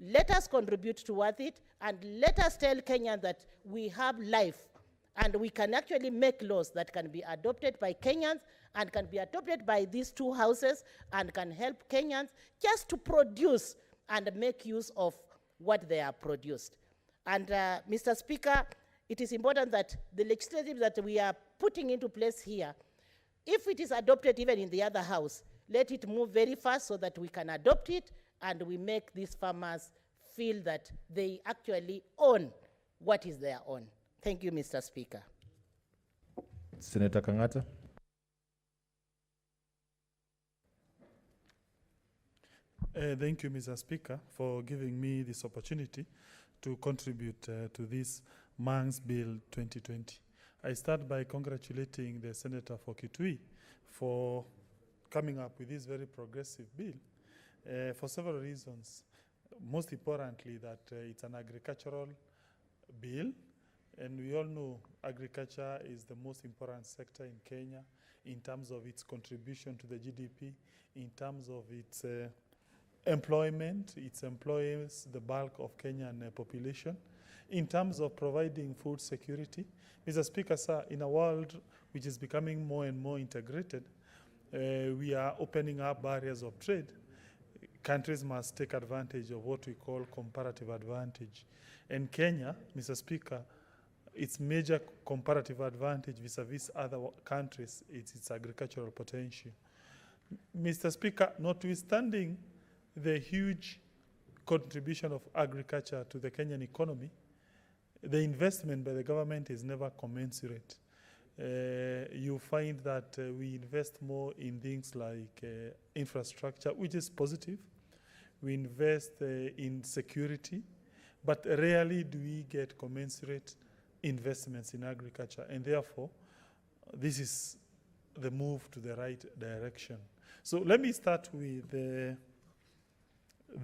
let us contribute towards it, and let us tell Kenyans that we have life, and we can actually make laws that can be adopted by Kenyans and can be adopted by these two houses and can help Kenyans just to produce and make use of what they are produced. And Mr. Speaker, it is important that the legislative that we are putting into place here, if it is adopted even in the other house, let it move very fast so that we can adopt it and we make these farmers feel that they actually own what is their own. Thank you, Mr. Speaker. Senator Kangata. Thank you, Mr. Speaker, for giving me this opportunity to contribute to this Mang's Bill 2020. I start by congratulating the Senator for Kitui for coming up with this very progressive bill for several reasons. Most importantly, that it's an agricultural bill, and we all know agriculture is the most important sector in Kenya in terms of its contribution to the GDP, in terms of its employment. It employs the bulk of Kenyan population. In terms of providing food security, Mr. Speaker, sir, in a world which is becoming more and more integrated, we are opening up barriers of trade. countries must take advantage of what we call comparative advantage. And Kenya, Mr. Speaker, its major comparative advantage vis-a-vis other countries is its agricultural potential. Mr. Speaker, notwithstanding the huge contribution of agriculture to the Kenyan economy, the investment by the government is never commensurate. You find that we invest more in things like infrastructure, which is positive. We invest in security, but rarely do we get commensurate investments in agriculture. And therefore, this is the move to the right direction. So let me start with the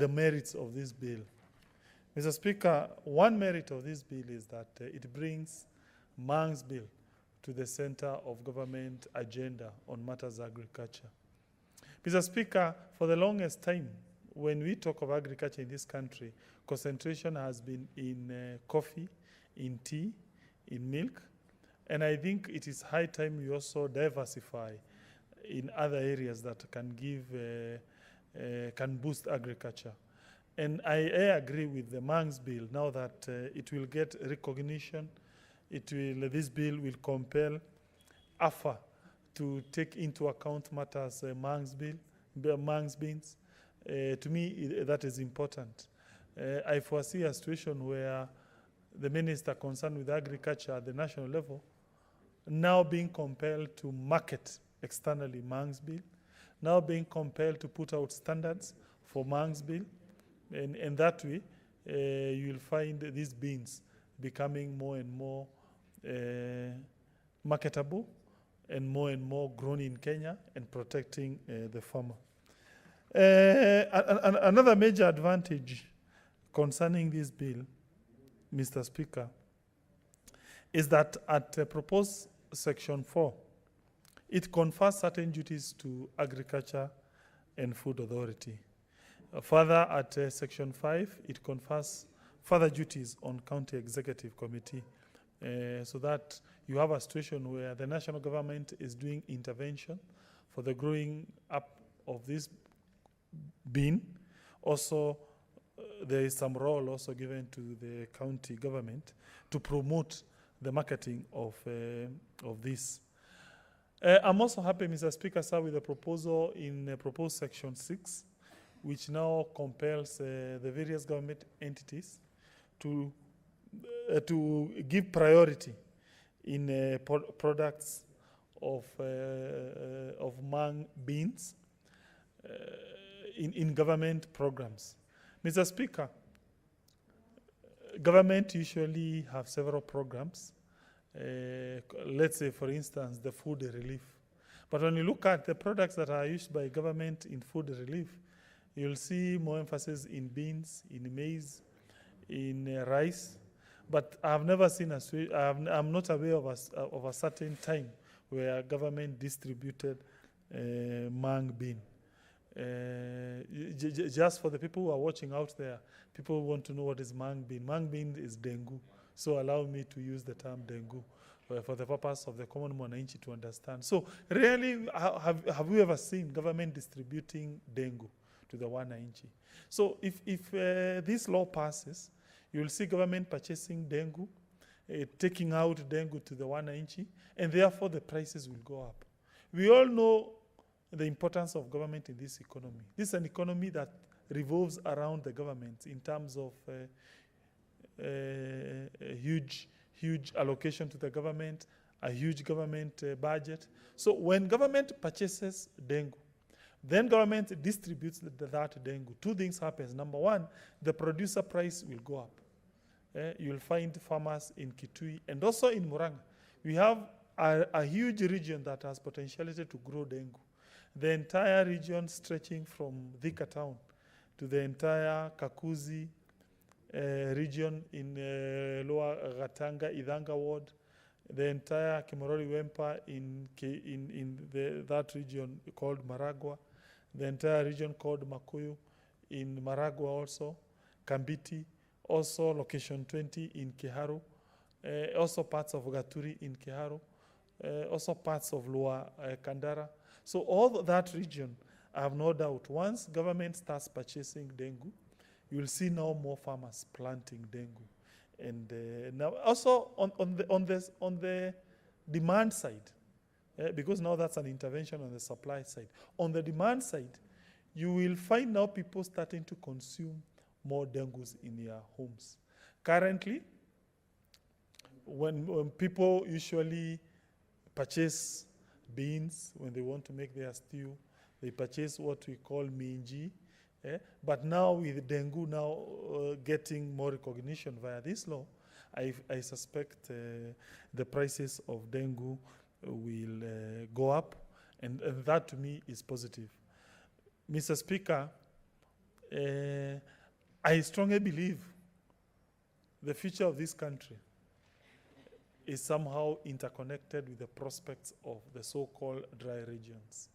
merits of this bill. Mr. Speaker, one merit of this bill is that it brings Mang's bill to the center of government agenda on matters agriculture. Mr. Speaker, for the longest time, when we talk of agriculture in this country, concentration has been in coffee, in tea, in milk, and I think it is high time we also diversify in other areas that can give, can boost agriculture. And I agree with the Mang's bill now that it will get recognition. This bill will compel AFA to take into account matters Mang's beans. To me, that is important. I foresee a situation where the minister concerned with agriculture at the national level now being compelled to market externally Mang's bill, now being compelled to put out standards for Mang's bill. And that way, you'll find these beans becoming more and more marketable and more grown in Kenya and protecting the farmer. Another major advantage concerning this bill, Mr. Speaker, is that at proposed Section 4, it confers certain duties to Agriculture and Food Authority. Further, at Section 5, it confers further duties on County Executive Committee, so that you have a situation where the national government is doing intervention for the growing up of this bean. Also, there is some role also given to the county government to promote the marketing of this. I'm also happy, Mr. Speaker, sir, with the proposal in proposed Section 6, which now compels the various government entities to give priority in products of Mang beans in government programs. Mr. Speaker, government usually have several programs. Let's say, for instance, the food relief. But when you look at the products that are used by government in food relief, you'll see more emphasis in beans, in maize, in rice. But I've never seen I'm not aware of a certain time where government distributed Mang bean. Just for the people who are watching out there, people want to know what is Mang bean. Mang bean is dengu. So allow me to use the term dengu for the purpose of the common mwananchi to understand. So rarely have we ever seen government distributing dengu to the wananchi. So if this law passes, you will see government purchasing dengu, taking out dengu to the wananchi, and therefore the prices will go up. We all know the importance of government in this economy. This is an economy that revolves around the government in terms of a huge allocation to the government, a huge government budget. So when government purchases dengu, then government distributes that dengu. Two things happen. Number one, the producer price will go up. You'll find farmers in Kitui and also in Murang'a. We have a huge region that has potentiality to grow dengu. The entire region stretching from Thika town to the entire Kakuzi region in Lower Gatanga, Idhanga ward, the entire Kimorori Wempa in that region called Maragua, the entire region called Makuyu in Maragua also, Kambiti, also location 20 in Kiharu, also parts of Gaturi in Kiharu, also parts of Lower Kandara. So all that region I have no doubt, once government starts purchasing dengue, you will see now more farmers planting dengue. And now also on the demand side, because now that's an intervention on the supply side. On the demand side, you will find now people starting to consume more dengues in their homes. Currently, when people usually purchase beans when they want to make their stew, they purchase what we call minji. But now with dengue now getting more recognition via this law, I suspect the prices of dengue will go up, and that to me is positive. Mr. Speaker, I strongly believe the future of this country is somehow interconnected with the prospects of the so-called dry regions.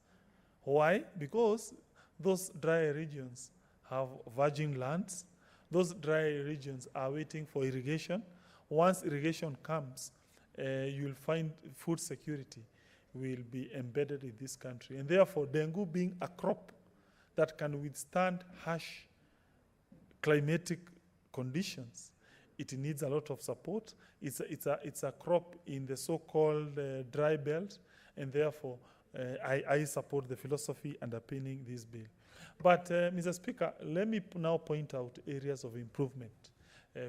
Why? Because those dry regions have virgin lands. Those dry regions are waiting for irrigation. Once irrigation comes, you'll find food security will be embedded in this country. And therefore, dengue being a crop that can withstand harsh climatic conditions, it needs a lot of support. It's a crop in the so-called dry belt, and therefore I support the philosophy underpinning this bill. But Mr. Speaker, let me now point out areas of improvement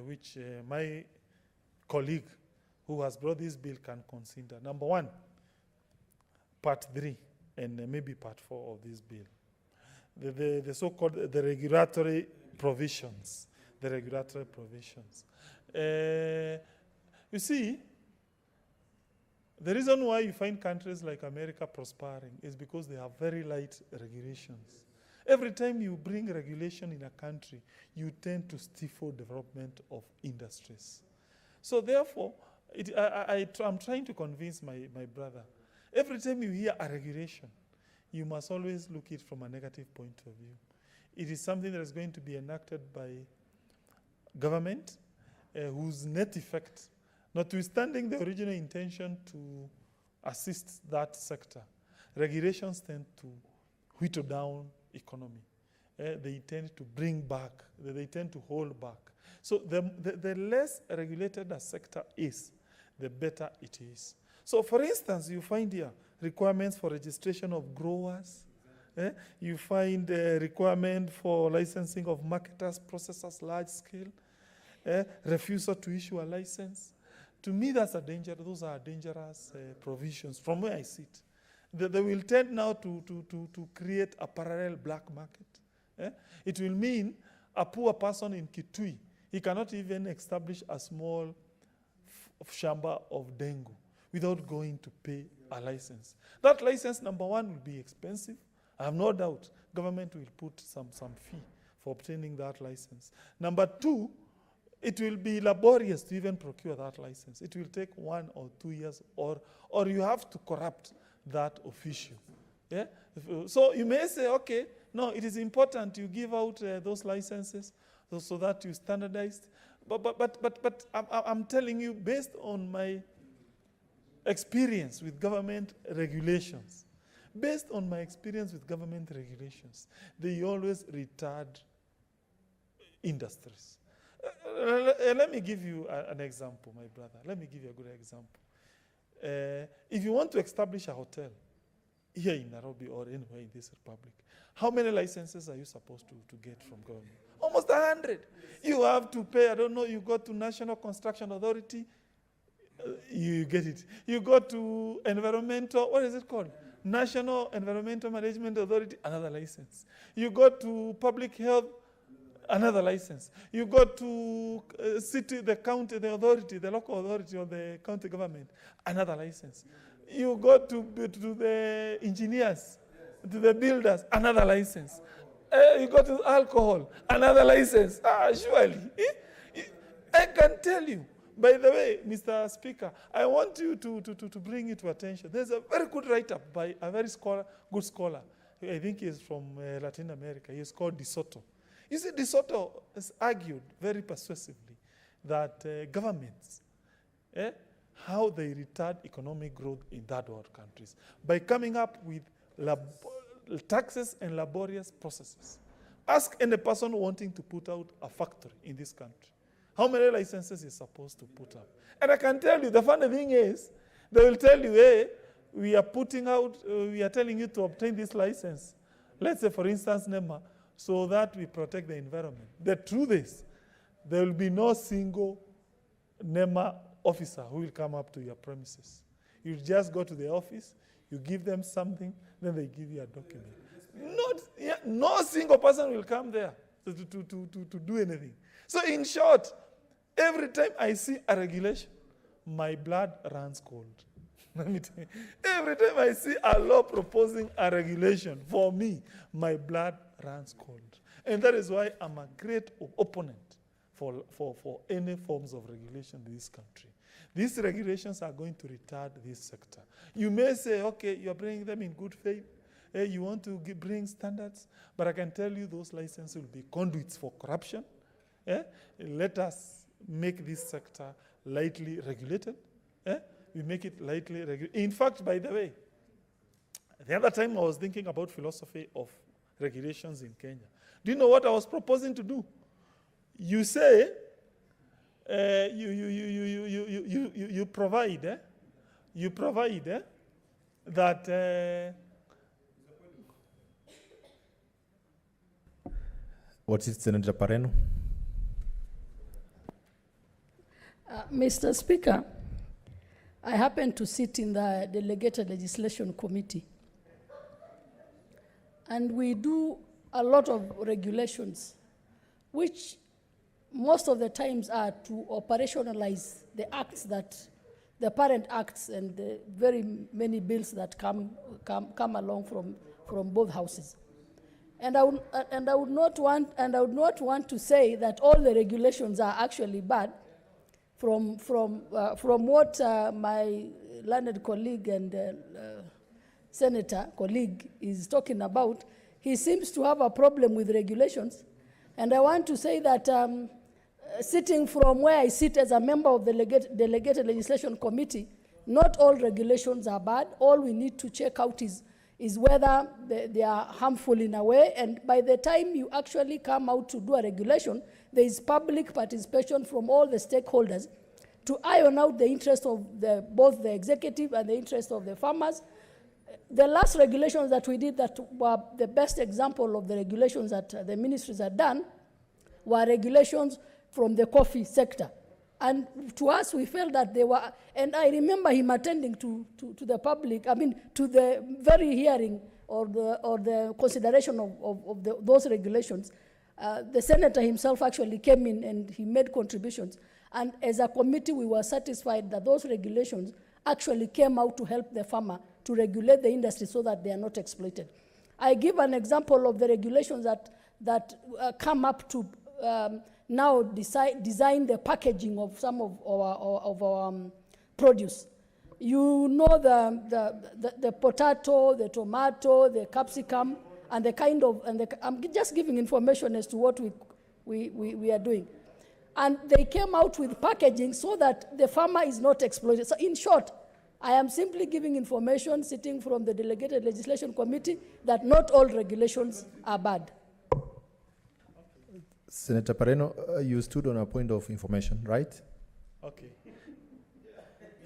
which my colleague who has brought this bill can consider. Number one, part 3 and maybe part 4 of this bill. The so-called the regulatory provisions. The regulatory provisions. You see, the reason why you find countries like America prospering is because they have very light regulations. Every time you bring regulation in a country, you tend to stifle development of industries. So therefore, I'm trying to convince my brother, every time you hear a regulation, you must always look at it from a negative point of view. It is something that is going to be enacted by government whose net effect, notwithstanding the original intention to assist that sector, regulations tend to whittle down economy. They tend to bring back, they tend to hold back. So the less regulated a sector is, the better it is. So for instance, you find here requirements for registration of growers. You find a requirement for licensing of marketers, processors, large scale. Refusal to issue a license. To me, that's a danger. Those are dangerous provisions from where I sit. They will tend now to create a parallel black market. It will mean a poor person in Kitui, he cannot even establish a small shamba of dengue without going to pay a license. That license, number one, will be expensive. I have no doubt government will put some fee for obtaining that license. Number two, it will be laborious to even procure that license. It will take 1 or 2 years, or you have to corrupt that official. Yeah? So you may say, okay, no, it is important you give out those licenses so that you standardized. But I'm telling you, based on my experience with government regulations, they always retard industries. Let me give you an example, my brother. Let me give you a good example. If you want to establish a hotel here in Nairobi or anywhere in this republic, how many licenses are you supposed to get from government? Almost 100. You have to pay, I don't know, you go to National Construction Authority, you get it. You go to environmental, what is it called? National Environmental Management Authority, another license. You go to public health, another license. You go to city, the county, the authority, the local authority or the county government, another license. You go to the engineers, to the builders, another license. You go to alcohol, another license. Surely. I can tell you. By the way, Mr. Speaker, I want you to bring it to attention. There's a very good write-up by a very good scholar. I think he's from Latin America. He's called De Soto. You see, De Soto has argued very persuasively that governments, how they retard economic growth in third world countries by coming up with taxes and laborious processes. Ask any person wanting to put out a factory in this country how many licenses is supposed to put up. And I can tell you, the funny thing is, they will tell you, hey, we are putting out, we are telling you to obtain this license. Let's say, for instance, NEMA, so that we protect the environment. The truth is, there will be no single NEMA officer who will come up to your premises. You just go to the office, you give them something, then they give you a document. No single person will come there to do anything. So in short, every time I see a regulation, my blood runs cold. Let me tell you, every time I see a law proposing a regulation, for me, my blood runs cold. And that is why I'm a great opponent for any forms of regulation in this country. These regulations are going to retard this sector. You may say, okay, you're bringing them in good faith. Hey, you want to bring standards, but I can tell you those licenses will be conduits for corruption. Let us make this sector lightly regulated. We make it lightly regulated. In fact, by the way, the other time I was thinking about philosophy of regulations in Kenya. Do you know what I was proposing to do? You say, you provide that. What is Senator Pareno? Mr. Speaker, I happen to sit in the Delegated Legislation Committee, and we do a lot of regulations, which most of the times are to operationalize the acts that, the parent acts and the very many bills that come along from both houses. And I would not want to say that all the regulations are actually bad. From what my learned colleague and senator colleague is talking about, he seems to have a problem with regulations. And I want to say that sitting from where I sit as a member of the Delegated Legislation Committee, not all regulations are bad. All we need to check out is whether they are harmful in a way, and by the time you actually come out to do a regulation, there is public participation from all the stakeholders to iron out the interest of both the executive and the interest of the farmers. The last regulations that we did that were the best example of the regulations that the ministries had done were regulations from the coffee sector. And to us, we felt that they were, and I remember him attending to the public, to the very hearing or the consideration of those regulations. The senator himself actually came in and he made contributions. And as a committee, we were satisfied that those regulations actually came out to help the farmer to regulate the industry so that they are not exploited. I give an example of the regulations that come up to now design the packaging of some of our produce. You know the potato, the tomato, the capsicum, and the kind of, I'm just giving information as to what we are doing. And they came out with packaging so that the farmer is not exploited. So in short, I am simply giving information sitting from the Delegated Legislation Committee that not all regulations are bad. Senator Pareno, you stood on a point of information, right? Okay.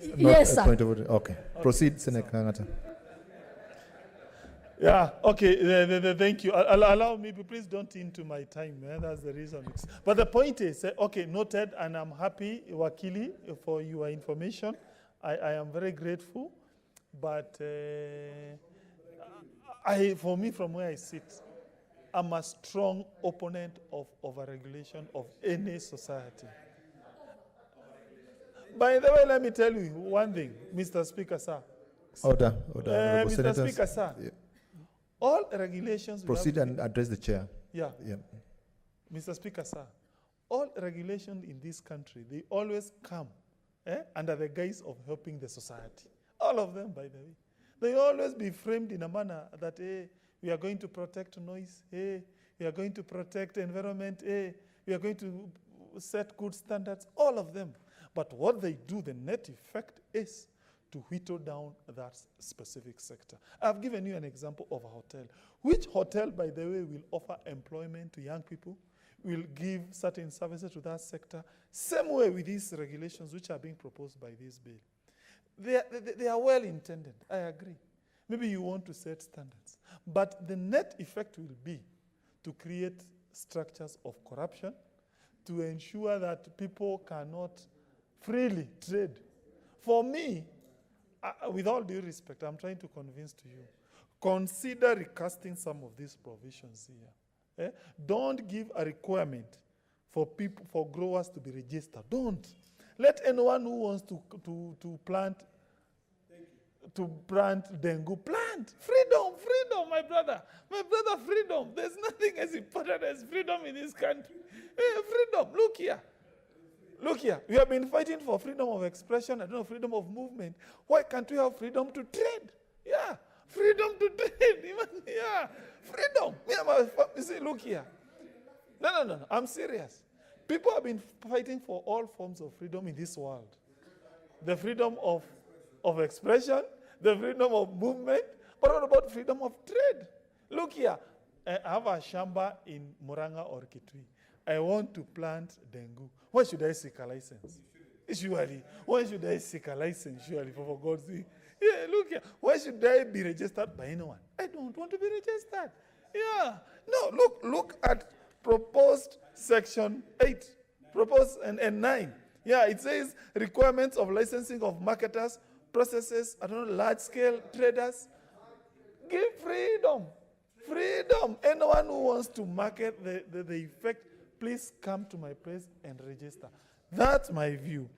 Not Yes, a sir. point of order. Okay. Proceed, Senator Kangata. Yeah, okay, thank you. Allow me, but please don't into my time. That's the reason. But the point is, okay, noted, and I'm happy, Wakili, for your information. I am very grateful, but for me, from where I sit, I'm a strong opponent of overregulation of any society. By the way, let me tell you one thing, Mr. Speaker, sir. Order. Honorable Mr. Senators. Speaker, sir. Yeah. All regulations... Proceed and address the chair. Yeah. Yeah. Mr. Speaker, sir, all regulations in this country, they always come under the guise of helping the society. All of them, by the way. They always be framed in a manner that, hey, we are going to protect noise, hey, we are going to protect environment, hey, we are going to set good standards, all of them. But what they do, the net effect is to whittle down that specific sector. I've given you an example of a hotel. Which hotel, by the way, will offer employment to young people, will give certain services to that sector? Same way with these regulations which are being proposed by this bill. They are well intended, I agree. Maybe you want to set standards. But the net effect will be to create structures of corruption, to ensure that people cannot freely trade. For me, with all due respect, I'm trying to convince to you, consider recasting some of these provisions here. Eh? Don't give a requirement for people, for growers to be registered. Don't. Let anyone who wants to plant dengue, plant. Freedom, my brother. My brother, freedom. There's nothing as important as freedom in this country. Freedom, look here. Look here. We have been fighting for freedom of expression, freedom of movement. Why can't we have freedom to trade? Yeah, freedom to trade. Yeah, freedom. You see, look here. No, I'm serious. People have been fighting for all forms of freedom in this world. The freedom of expression, the freedom of movement, but what about freedom of trade? Look here, I have a shamba in Muranga or Kitui. I want to plant dengue. Why should I seek a license? Surely. Why should I seek a license, surely, for God's sake? Yeah, look here. Why should I be registered by anyone? I don't want to be registered. Yeah. No, look at proposed section 8, proposed and 9. Yeah, it says requirements of licensing of marketers, processors, large-scale traders. Give freedom. Freedom. Anyone who wants to market the effect, please come to my place and register. That's my view.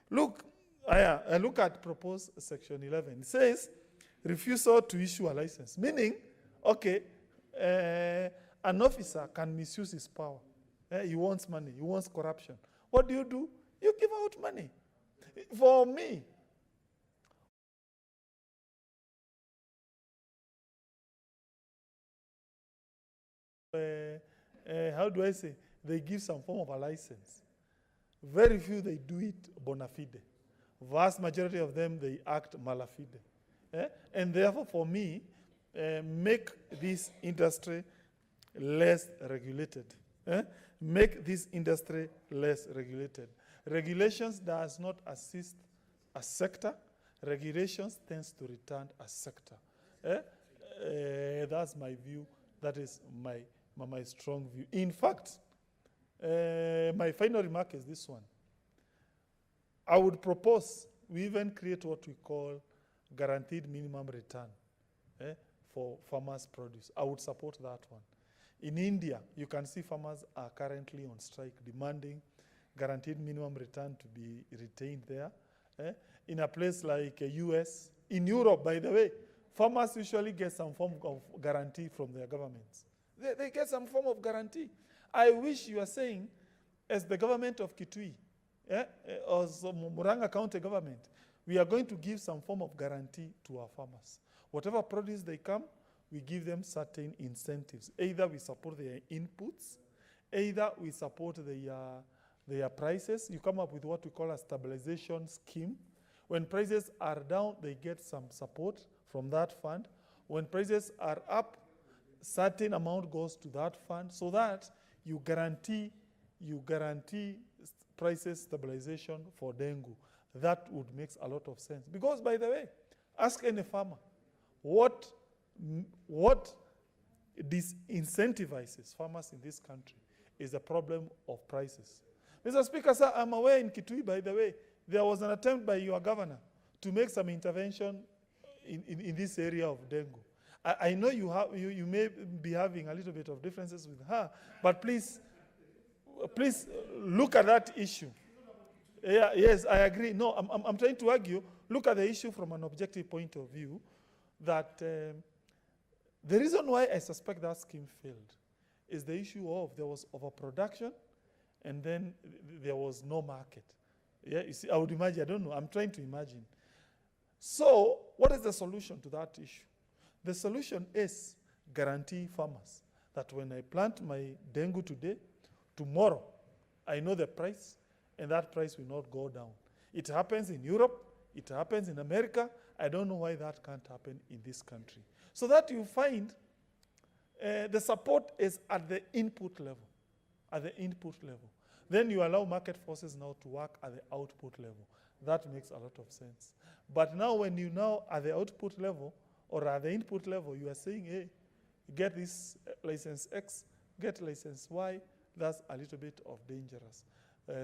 Look, I look at proposed section 11. It says refusal to issue a license, meaning, okay, an officer can misuse his power. He wants money. He wants corruption. What do? You give out money. For me, how do I say? They give some form of a license. Very few, they do it bona fide. Vast majority of them, they act malafide. And therefore, for me, make this industry less regulated. Make this industry less regulated. Regulations does not assist a sector. Regulations tends to return a sector. That's my view. That is my strong view. In fact, my final remark is this one. I would propose we even create what we call guaranteed minimum return for farmers' produce. I would support that one. In India, you can see farmers are currently on strike demanding guaranteed minimum return to be retained there. In a place like US, in Europe, by the way, farmers usually get some form of guarantee from their governments. They get some form of guarantee. I wish you are saying, as the government of Kitui, or Muranga County government, we are going to give some form of guarantee to our farmers. Whatever produce they come, we give them certain incentives. Either we support their inputs, either we support their prices. You come up with what we call a stabilization scheme. When prices are down, they get some support from that fund. When prices are up, certain amount goes to that fund so that you guarantee prices stabilization for dengue. That would make a lot of sense. Because, by the way, ask any farmer, what disincentivizes farmers in this country is the problem of prices. Mr. Speaker, sir, I'm aware in Kitui, by the way, there was an attempt by your governor to make some intervention in this area of dengue. I know you may be having a little bit of differences with her, but please look at that issue. Yeah, yes, I agree. No, I'm trying to argue, look at the issue from an objective point of view, that the reason why I suspect that scheme failed is the issue of there was overproduction and then there was no market. Yeah, you see, I would imagine, I don't know, I'm trying to imagine. So, what is the solution to that issue? The solution is guarantee farmers that when I plant my dengue today, tomorrow, I know the price, and that price will not go down. It happens in Europe, It happens in America. I don't know why that can't happen in this country. So that you find the support is at the input level, at the input level. Then you allow market forces now to work at the output level. That makes a lot of sense. But now when you now at the output level or at the input level, you are saying, hey, get this license X, get license Y, that's a little bit of dangerous.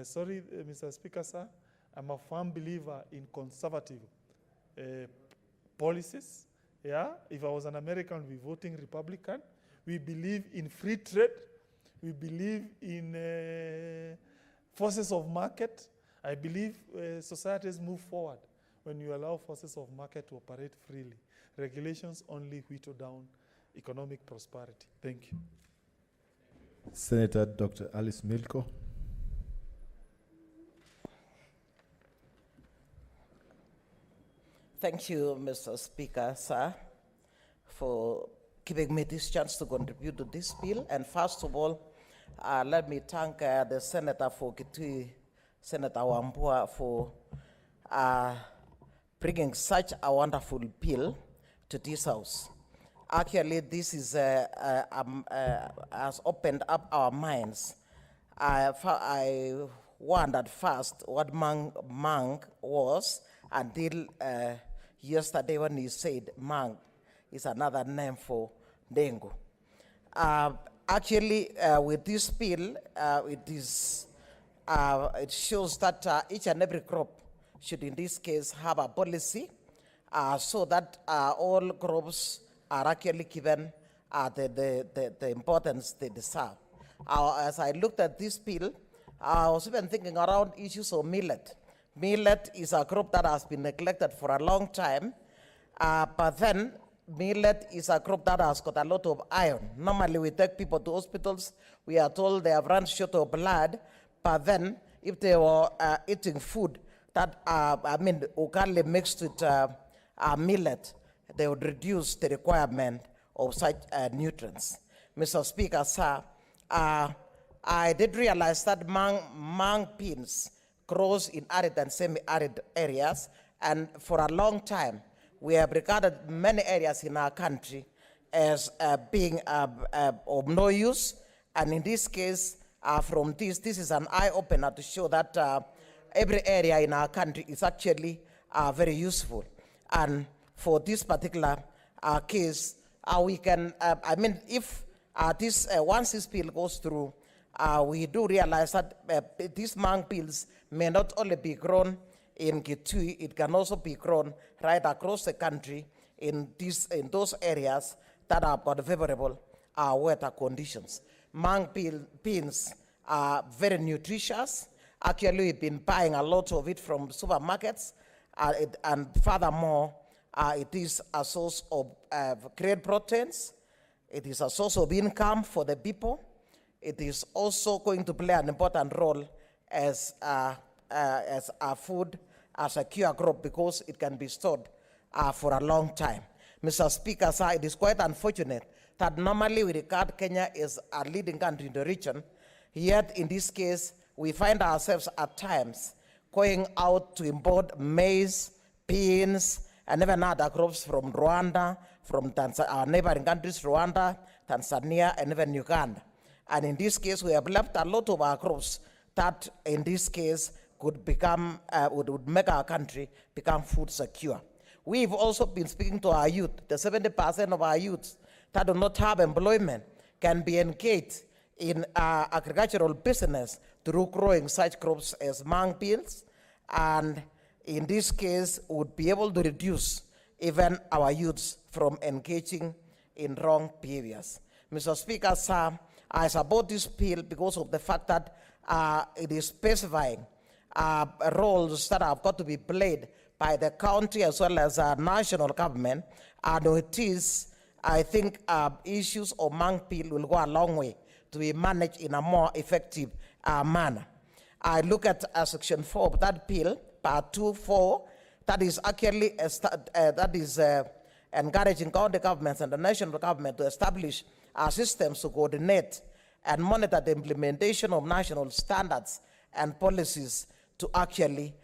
Sorry, Mr. Speaker, sir, I'm a firm believer in conservative policies. Yeah, if I was an American, I'd be voting Republican. We believe in free trade. We believe in forces of market. I believe societies move forward when you allow forces of market to operate freely. Regulations only whittle down economic prosperity. Thank you. Senator Dr. Alice Milko. Thank you, Mr. Speaker, sir, for giving me this chance to contribute to this bill. And first of all, let me thank the Senator for Kitui, Senator Wambua, for bringing such a wonderful bill to this House. Actually, this is has opened up our minds. I wondered first what Mang was until yesterday when he said Mang is another name for dengue. Actually, with this bill, it shows that each and every crop should, in this case, have a policy so that all crops are actually given the importance they deserve. As I looked at this bill, I was even thinking around issues of millet. Millet is a crop that has been neglected for a long time, but then millet is a crop that has got a lot of iron. Normally we take people to hospitals, we are told they have run short of blood, but then if they were eating food that, locally mixed with millet, they would reduce the requirement of such nutrients. Mr. Speaker, sir, I did realize that mang beans grows in arid and semi-arid areas, and for a long time, we have regarded many areas in our country as being of no use, and in this case, from this is an eye-opener to show that every area in our country is actually very useful. And for this particular case, we can, if once this bill goes through, we do realize that these mang beans may not only be grown in Kitui, it can also be grown right across the country in those areas that have got favorable weather conditions. Mang beans are very nutritious. Actually, we've been buying a lot of it from supermarkets, and furthermore, it is a source of great proteins. It is a source of income for the people. It is also going to play an important role as a food, as a cure crop, because it can be stored for a long time. Mr. Speaker, sir, it is quite unfortunate that normally we regard Kenya as a leading country in the region, yet in this case, we find ourselves at times going out to import maize, beans, and even other crops from Rwanda, from our neighboring countries, Rwanda, Tanzania, and even Uganda. And in this case, we have left a lot of our crops that, in this case, could become, would make our country become food secure. We've also been speaking to our youth. The 70% of our youth that do not have employment can be engaged in agricultural business through growing such crops as mang beans, and in this case, would be able to reduce even our youths from engaging in wrong behaviors. Mr. Speaker, sir, I support this bill because of the fact that it is specifying roles that have got to be played by the county as well as national government, and it is, I think, issues of mang bean will go a long way to be managed in a more effective manner. I look at Section 4 of that bill, Part 2.4, that is actually encouraging county governments and the national government to establish systems to coordinate and monitor the implementation of national standards and policies to actually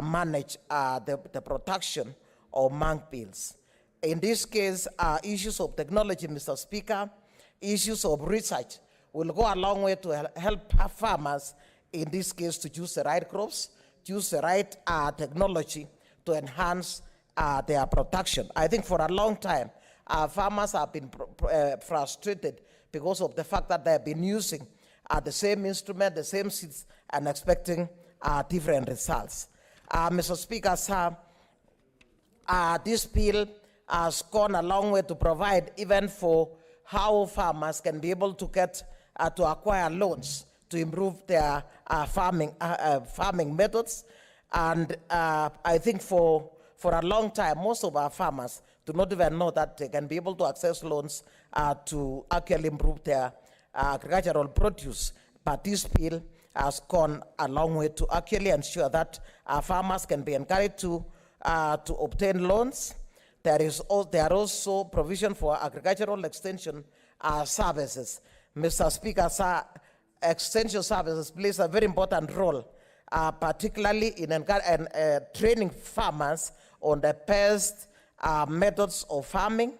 manage the production of mung beans. In this case, issues of technology, Mr. Speaker, issues of research will go a long way to help farmers, in this case, to choose the right crops, choose the right technology to enhance their production. I think for a long time, farmers have been frustrated because of the fact that they have been using the same instrument, the same seeds, and expecting different results. Mr. Speaker, sir, this bill has gone a long way to provide even for how farmers can be able to get to acquire loans to improve their farming methods. And I think for a long time, most of our farmers do not even know that they can be able to access loans to actually improve their agricultural produce. But this bill has gone a long way to actually ensure that farmers can be encouraged to obtain loans. There are also provision for agricultural extension services. Mr. Speaker, sir, extension services plays a very important role, particularly in training farmers on the best methods of farming,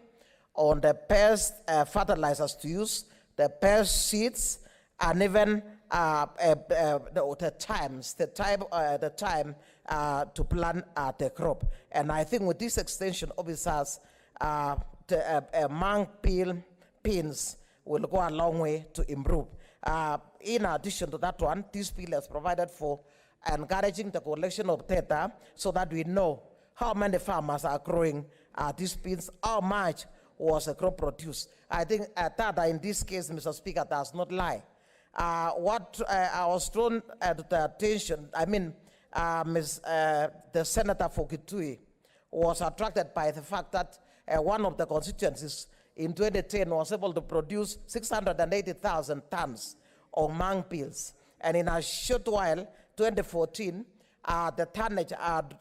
on the best fertilizers to use, the best seeds, and even the time to plant the crop. And I think with this extension officers, mung beans will go a long way to improve. In addition to that one, this bill has provided for encouraging the collection of data so that we know how many farmers are growing these beans, how much was the crop produced. I think data in this case, Mr. Speaker, does not lie. What I was drawn to the attention, the Senator for Kitui was attracted by the fact that one of the constituencies in 2010 was able to produce 680,000 tons of mung beans. And in a short while, 2014, the tonnage had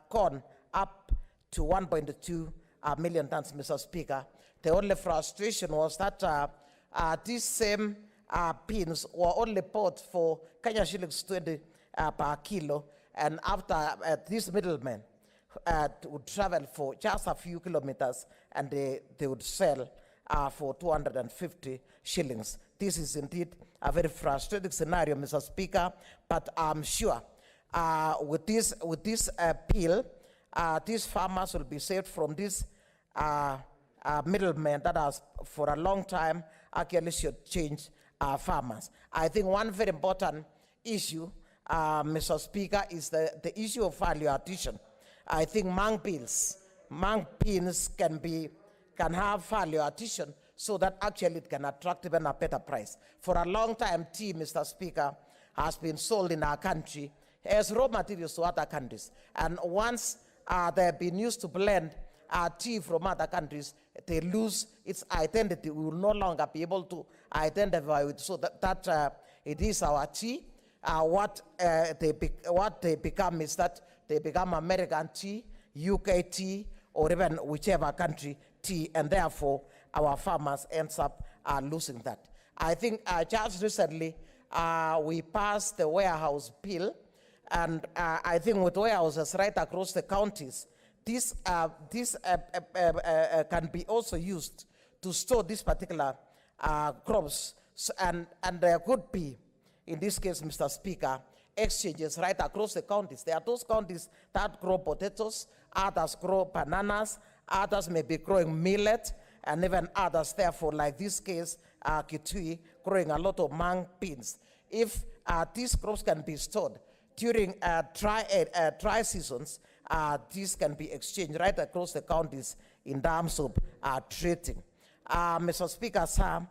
gone up to 1.2 million tons, Mr. Speaker. The only frustration was that these same beans were only bought for Kenya shillings 20 per kilo, and after these middlemen would travel for just a few kilometers and they would sell for 250 shillings. This is indeed a very frustrating scenario, Mr. Speaker, but I'm sure with this bill, these farmers will be saved from this middleman that has for a long time actually should change farmers. I think one very important issue, Mr. Speaker, is the issue of value addition. I think mung beans can have value addition so that actually it can attract even a better price. For a long time, tea, Mr. Speaker, has been sold in our country as raw materials to other countries. And once they have been used to blend tea from other countries, they lose its identity. We will no longer be able to identify it so that it is our tea. What they become is that they become American tea, UK tea, or even whichever country tea, and therefore our farmers ends up losing that. I think just recently we passed the warehouse bill, and I think with warehouses right across the counties, this can be also used to store these particular crops, and there could be, in this case, Mr. Speaker, exchanges right across the counties. There are those counties that grow potatoes, others grow bananas, others may be growing millet, and even others, therefore, like this case, Kitui, growing a lot of mung beans. If these crops can be stored during dry seasons, these can be exchanged right across the counties in terms of trading. Mr. Speaker, sir,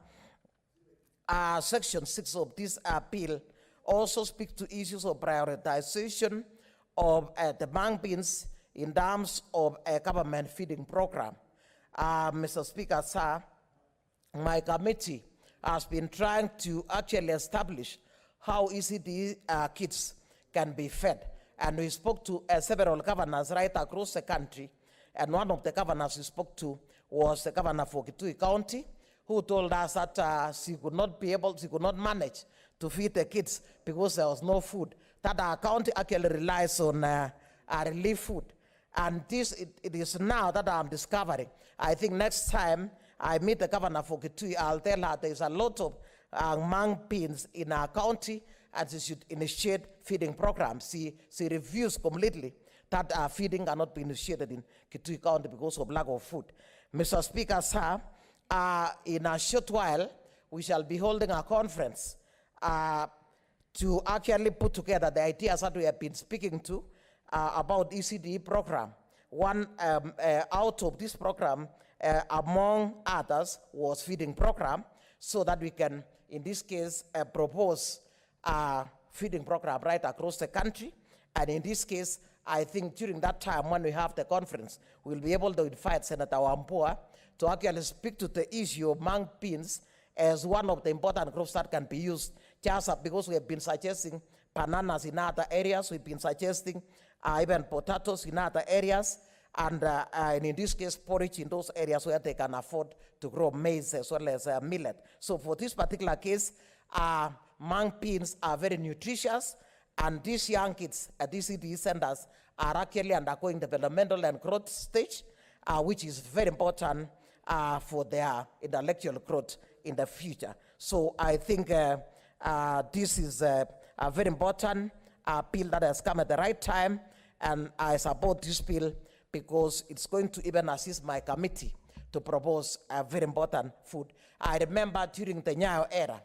Section 6 of this bill also speaks to issues of prioritization of the mung beans in terms of a government feeding program. Mr. Speaker, sir, my committee has been trying to actually establish how ECD kids can be fed. And we spoke to several governors right across the country. And one of the governors we spoke to was the governor for Kitui County, who told us that she could not manage to feed the kids because there was no food that our county actually relies on relief food. And this, it is now that I'm discovering. I think next time I meet the governor for Kitui, I'll tell her there's a lot of mung beans in our county, and she should initiate feeding programs. She refused completely that feeding cannot be initiated in Kitui County because of lack of food. Mr. Speaker, sir, in a short while, we shall be holding a conference to actually put together the ideas that we have been speaking to about ECD program. One out of this program, among others, was feeding program, so that we can, in this case, propose a feeding program right across the country. And in this case, I think during that time when we have the conference, we'll be able to invite Senator Wambua to actually speak to the issue of mung beans as one of the important crops that can be used, just because we have been suggesting bananas in other areas, we've been suggesting even potatoes in other areas, and in this case, porridge in those areas where they can afford to grow maize as well as millet. So for this particular case, mung beans are very nutritious, and these young kids at ECD centers are actually undergoing developmental and growth stage, which is very important for their intellectual growth in the future. So I think this is a very important bill that has come at the right time, and I support this bill because it's going to even assist my committee to propose a very important food. I remember during the Nyayo era,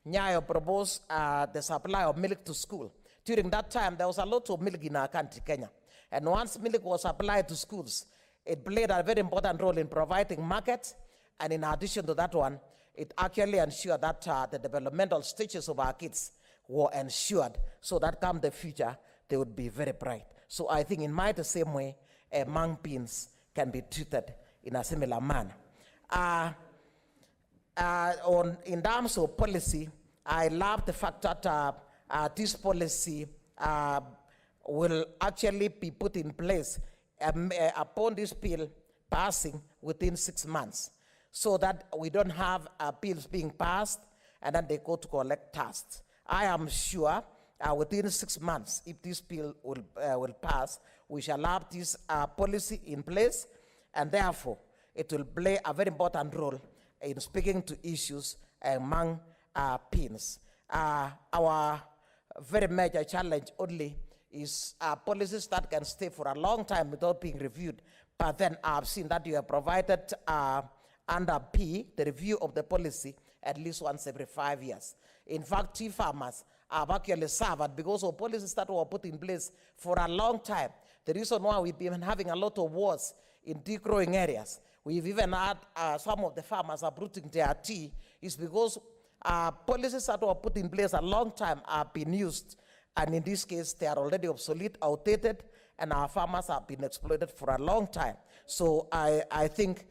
Nyayo proposed the supply of milk to school. During that time, there was a lot of milk in our country, Kenya. And once milk was supplied to schools, it played a very important role in providing markets. And in addition to that one, it actually ensured that the developmental stages of our kids were ensured, so that come the future, they would be very bright. So I think in the same way, mung beans can be treated in a similar manner. In terms of policy, I love the fact that this policy will actually be put in place upon this bill passing within 6 months, so that we don't have bills being passed and then they go to collect tasks. I am sure within 6 months, if this bill will pass, we shall have this policy in place, and therefore it will play a very important role in speaking to issues among beans. Our very major challenge only is policies that can stay for a long time without being reviewed. But then I've seen that you have provided under P, the review of the policy, at least once every 5 years. In fact, tea farmers have actually suffered because of policies that were put in place for a long time. The reason why we've been having a lot of wars in tea growing areas, we've even had some of the farmers uprooting their tea, is because policies that were put in place a long time have been used, and in this case, they are already obsolete, outdated, and our farmers have been exploited for a long time. So I think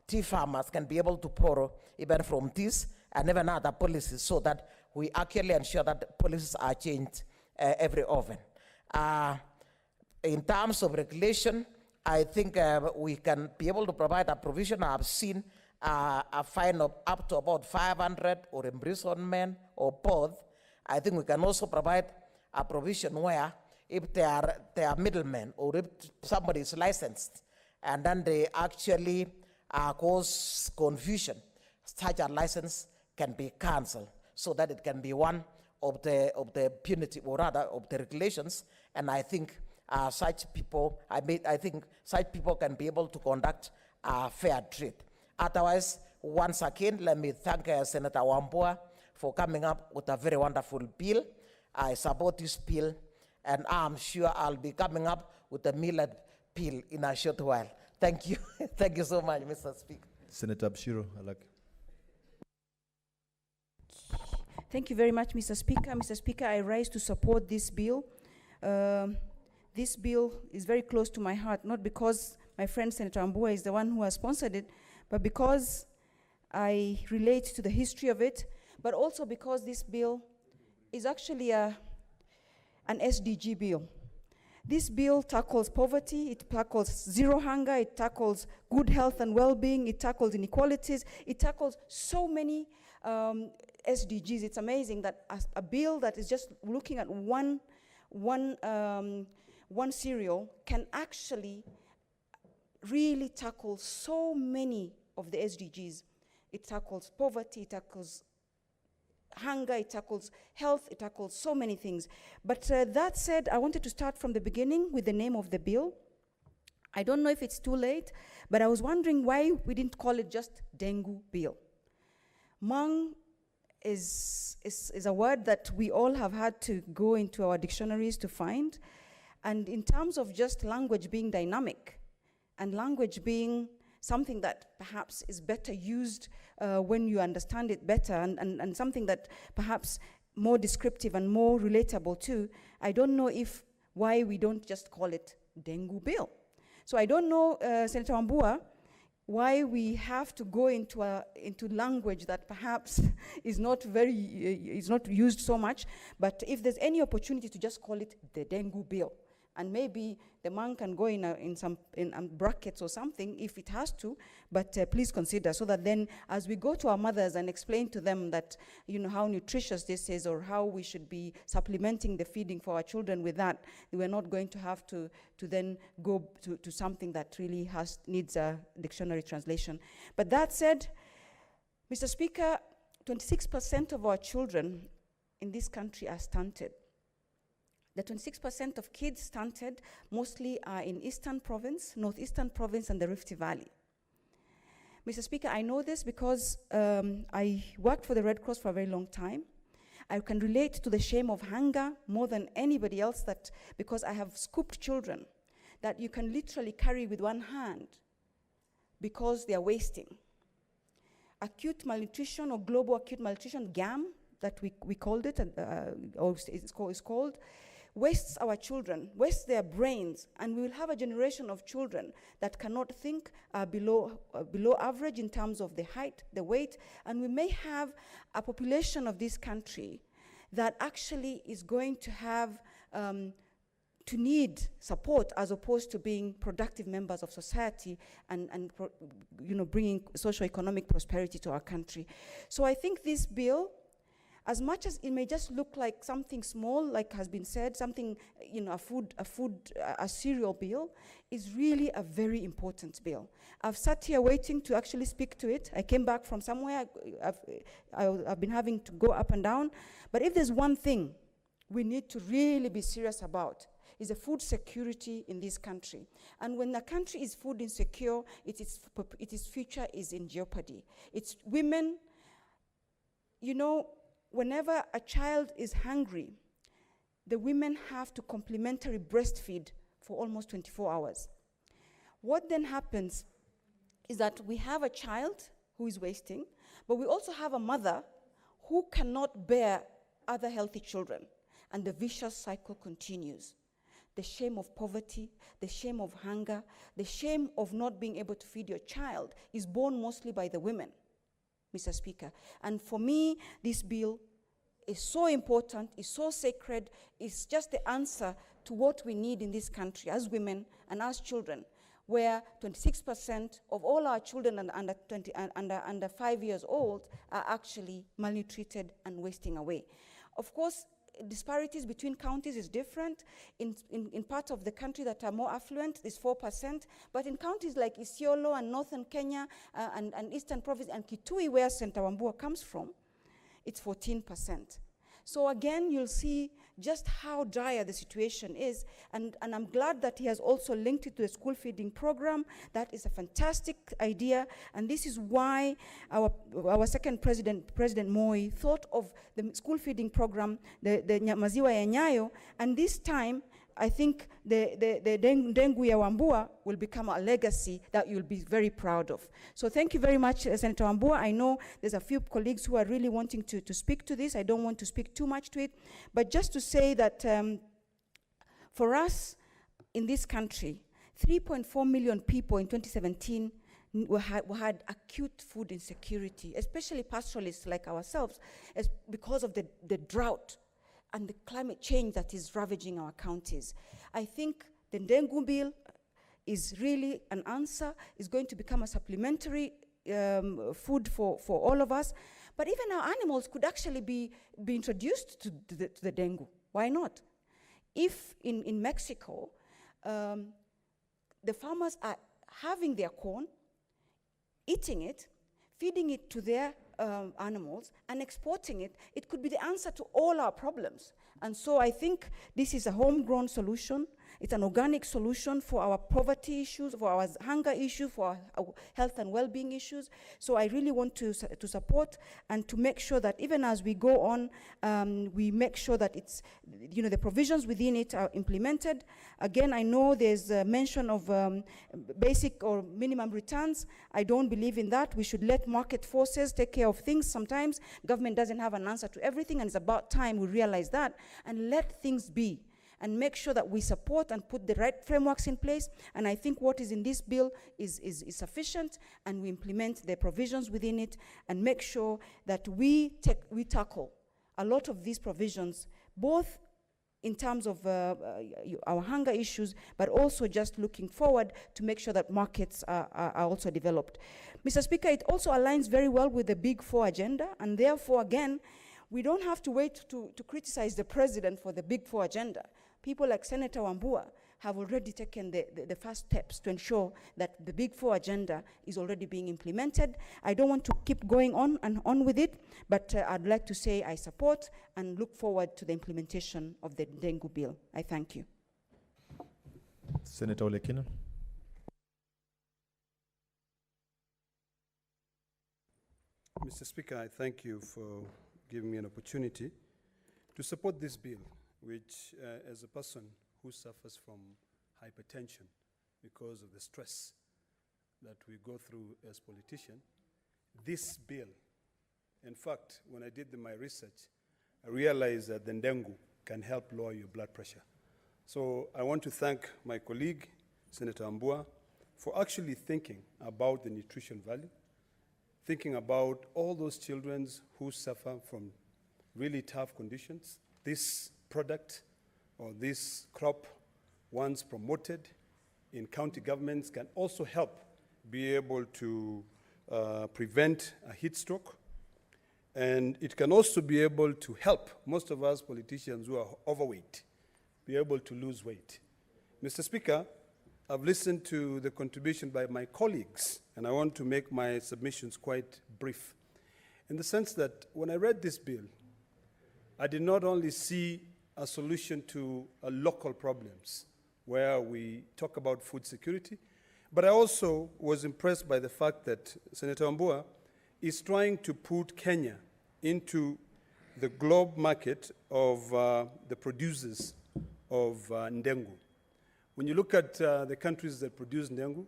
tea farmers can be able to borrow even from this and even other policies, so that we actually ensure that policies are changed every often. In terms of regulation, I think we can be able to provide a provision. I've seen a fine of up to about 500 or imprisonment or both. I think we can also provide a provision where if they are middlemen, or if somebody is licensed and then they actually cause confusion, such a license can be cancelled, so that it can be one of the punitive, or rather of the regulations. And I think such people, I think such people can be able to conduct fair trade. Otherwise, once again, let me thank Senator Wambua for coming up with a very wonderful bill. I support this bill, and I'm sure I'll be coming up with a millet bill in a short while. Thank you. Thank you so much, Mr. Speaker. Senator Bshiro, Thank you very much, Mr. Speaker. Mr. Speaker, I rise to support this bill. This bill is very close to my heart, not because my friend Senator Wambua is the one who has sponsored it, but because I relate to the history of it, but also because this bill is actually an SDG bill. This bill tackles poverty, it tackles zero hunger, it tackles good health and well-being, it tackles inequalities, it tackles so many SDGs. It's amazing that a bill that is just looking at one cereal can actually really tackle so many of the SDGs. It tackles poverty, it tackles hunger, it tackles health, it tackles so many things. But that said, I wanted to start from the beginning with the name of the bill. I don't know if it's too late, but I was wondering why we didn't call it just Dengue Bill. Mang is a word that we all have had to go into our dictionaries to find. And in terms of just language being dynamic and language being something that perhaps is better used when you understand it better and something that perhaps more descriptive and more relatable too, I don't know why we don't just call it Dengue Bill. So I don't know, Senator Wambua, why we have to go into language that perhaps is not used so much, but if there's any opportunity to just call it the Dengue Bill, and maybe the man can go in brackets or something if it has to, but please consider, so that then as we go to our mothers and explain to them that, how nutritious this is or how we should be supplementing the feeding for our children with that, we're not going to have to then go to something that really needs a dictionary translation. But that said, Mr. Speaker, 26% of our children in this country are stunted. The 26% of kids stunted mostly are in Eastern Province, Northeastern Province, and the Rift Valley. Mr. Speaker, I know this because I worked for the Red Cross for a very long time. I can relate to the shame of hunger more than anybody else, because I have scooped children that you can literally carry with one hand because they are wasting. Acute malnutrition or global acute malnutrition, GAM, that we called it, or it's called, wastes our children, wastes their brains, and we will have a generation of children that cannot think below average in terms of the height, the weight, and we may have a population of this country that actually is going to have to need support as opposed to being productive members of society and bringing socio-economic prosperity to our country. So I think this bill, as much as it may just look like something small, like has been said, something, a cereal bill, is really a very important bill. I've sat here waiting to actually speak to it. I came back from somewhere. I've been having to go up and down. But if there's one thing we need to really be serious about, is the food security in this country. And when a country is food insecure, its future is in jeopardy. It's women, whenever a child is hungry, the women have to complementary breastfeed for almost 24 hours. What then happens is that we have a child who is wasting, but we also have a mother who cannot bear other healthy children, and the vicious cycle continues. The shame of poverty, the shame of hunger, the shame of not being able to feed your child is borne mostly by the women, Mr. Speaker. And for me, this bill is so important, is so sacred, it's just the answer to what we need in this country as women and as children, where 26% of all our children under 5 years old are actually malnutrited and wasting away. Of course, disparities between counties is different. In parts of the country that are more affluent, it's 4%, but in counties like Isiolo and Northern Kenya and Eastern Province and Kitui, where Senator Wambua comes from, it's 14%. So again, you'll see just how dire the situation is, and I'm glad that he has also linked it to the school feeding program. That is a fantastic idea, and this is why our second president, President Moi, thought of the school feeding program, the Maziwa ya Nyayo, and this time, I think the Dengue ya Wambua will become a legacy that you'll be very proud of. So thank you very much, Senator Wambua. I know there's a few colleagues who are really wanting to speak to this. I don't want to speak too much to it, but just to say that for us in this country, 3.4 million people in 2017 had acute food insecurity, especially pastoralists like ourselves, because of the drought. and the climate change that is ravaging our counties. I think the dengue bill is really an answer, is going to become a supplementary food for all of us. But even our animals could actually be introduced to the dengue. Why not? If in Mexico, the farmers are having their corn, eating it, feeding it to their animals, and exporting it, it could be the answer to all our problems. And so I think this is a homegrown solution. It's an organic solution for our poverty issues, for our hunger issues, for our health and well-being issues. So I really want to support and to make sure that even as we go on, we make sure that it's, the provisions within it are implemented. Again, I know there's a mention of basic or minimum returns. I don't believe in that. We should let market forces take care of things. Sometimes government doesn't have an answer to everything, and it's about time we realize that and let things be, and make sure that we support and put the right frameworks in place. And I think what is in this bill is sufficient, and we implement the provisions within it and make sure that we tackle a lot of these provisions, both in terms of our hunger issues, but also just looking forward to make sure that markets are also developed. Mr. Speaker, it also aligns very well with the Big Four agenda, and therefore, again, we don't have to wait to criticize the president for the Big Four agenda. People like Senator Wambua have already taken the first steps to ensure that the Big Four agenda is already being implemented. I don't want to keep going on and on with it, but I'd like to say I support and look forward to the implementation of the dengue bill. I thank you. Senator Olekina. Mr. Speaker, I thank you for giving me an opportunity to support this bill, which, as a person who suffers from hypertension because of the stress that we go through as politicians, this bill, in fact, when I did my research, I realized that the dengue can help lower your blood pressure. So I want to thank my colleague, Senator Wambua, for actually thinking about the nutrition value, thinking about all those children who suffer from really tough conditions. This product or this crop, once promoted in county governments, can also help be able to prevent a heat stroke. And it can also be able to help most of us politicians who are overweight be able to lose weight. Mr. Speaker, I've listened to the contribution by my colleagues, and I want to make my submissions quite brief, in the sense that when I read this bill, I did not only see a solution to local problems where we talk about food security, but I also was impressed by the fact that Senator Wambua is trying to put Kenya into the globe market of the producers of ndengu. When you look at the countries that produce ndengu,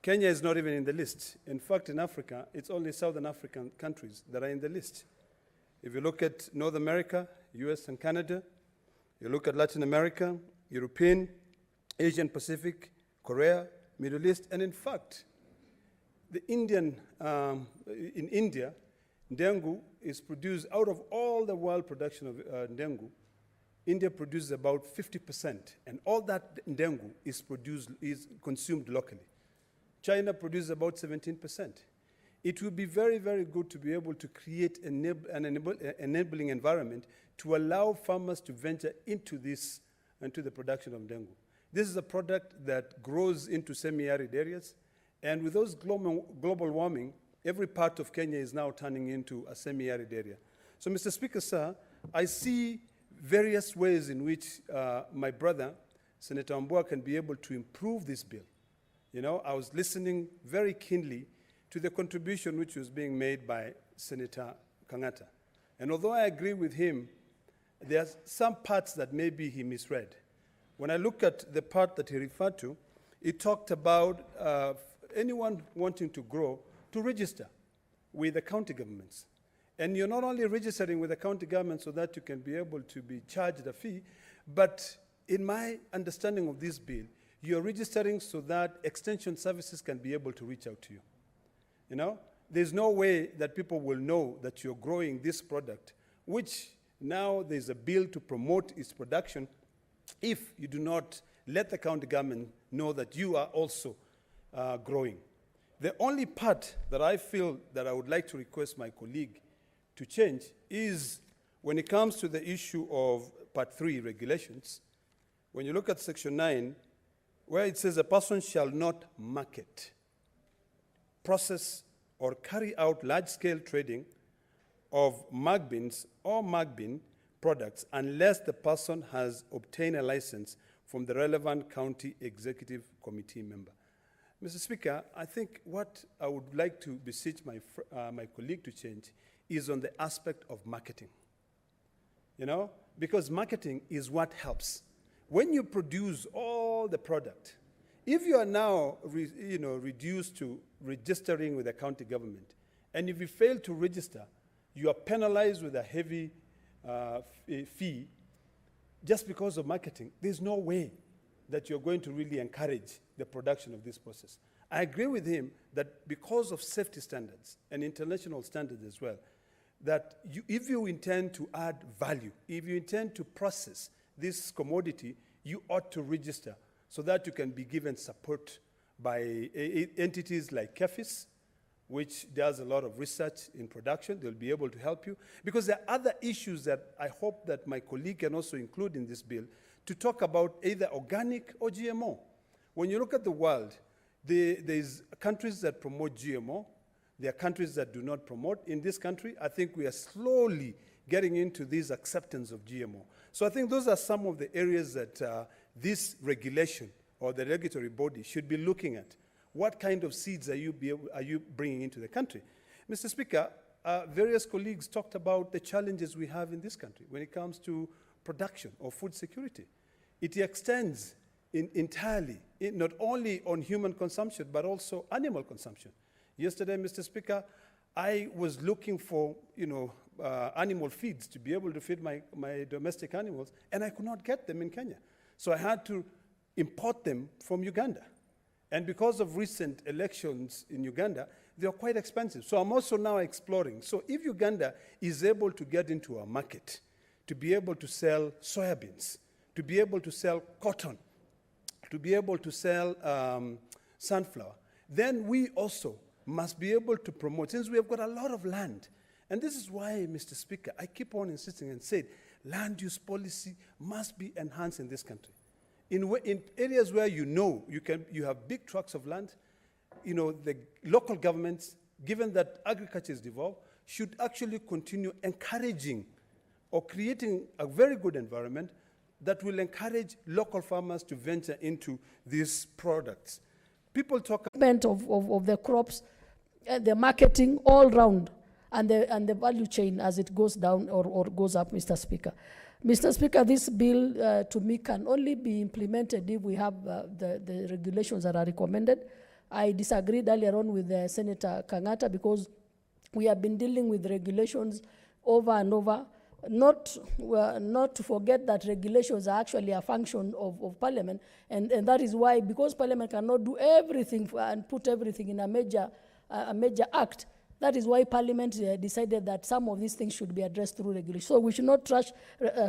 Kenya is not even in the list. In fact, in Africa, it's only Southern African countries that are in the list. If you look at North America, US and Canada, you look at Latin America, European, Asian Pacific, Korea, Middle East, and in fact, the in India, ndengu is produced out of all the world production of ndengu. India produces about 50%, and all that ndengu is consumed locally. China produces about 17%. It would be very, very good to be able to create an enabling environment to allow farmers to venture into this, into the production of ndengu. This is a product that grows into semi-arid areas, and with those global warming, every part of Kenya is now turning into a semi-arid area. So, Mr. Speaker, sir, I see various ways in which my brother, Senator Wambua, can be able to improve this bill. You know, I was listening very keenly to the contribution which was being made by Senator Kangata. And although I agree with him, there are some parts that maybe he misread. When I look at the part that he referred to, it talked about anyone wanting to grow to register with the county governments. And you're not only registering with the county government so that you can be able to be charged a fee, but in my understanding of this bill, you're registering so that extension services can be able to reach out to you. You know, there's no way that people will know that you're growing this product, which Now there's a bill to promote its production if you do not let the county government know that you are also growing. The only part that I feel that I would like to request my colleague to change is when it comes to the issue of Part 3 regulations. When you look at Section 9, where it says a person shall not market, process, or carry out large-scale trading of mug beans or mug bean products unless the person has obtained a license from the relevant county executive committee member. Mr. Speaker, I think what I would like to beseech my colleague to change is on the aspect of marketing. You know, because marketing is what helps. When you produce all the product, if you are now reduced to registering with the county government, and if you fail to register, you are penalized with a heavy fee just because of marketing. There's no way that you're going to really encourage the production of this process. I agree with him that because of safety standards and international standards as well, that if you intend to add value, if you intend to process this commodity, you ought to register so that you can be given support by entities like KEFIS, which does a lot of research in production. They'll be able to help you. Because there are other issues that I hope that my colleague can also include in this bill to talk about either organic or GMO. When you look at the world, there's countries that promote GMO. There are countries that do not promote. In this country, I think we are slowly getting into this acceptance of GMO. So I think those are some of the areas that this regulation or the regulatory body should be looking at. What kind of seeds are you bringing into the country? Mr. Speaker, various colleagues talked about the challenges we have in this country when it comes to production or food security. It extends entirely, not only on human consumption, but also animal consumption. Yesterday, Mr. Speaker, I was looking for, animal feeds to be able to feed my domestic animals, and I could not get them in Kenya. So I had to import them from Uganda. And because of recent elections in Uganda, they are quite expensive. So I'm also now exploring. So if Uganda is able to get into our market, to be able to sell soybeans, to be able to sell cotton, to be able to sell sunflower, then we also must be able to promote, since we have got a lot of land. And this is why, Mr. Speaker, I keep on insisting and said, land use policy must be enhanced in this country. In areas where you have big tracts of land, the local governments, given that agriculture is devolved, should actually continue encouraging or creating a very good environment that will encourage local farmers to venture into these products. People talk of the crops, the marketing all round, and the value chain as it goes down or goes up, Mr. Speaker. Mr. Speaker, this bill to me can only be implemented if we have the regulations that are recommended. I disagreed earlier on with Senator Kangata because we have been dealing with regulations over and over. Not to forget that regulations are actually a function of Parliament, and that is why, because Parliament cannot do everything and put everything in a major act, that is why Parliament decided that some of these things should be addressed through regulation. So we should not trash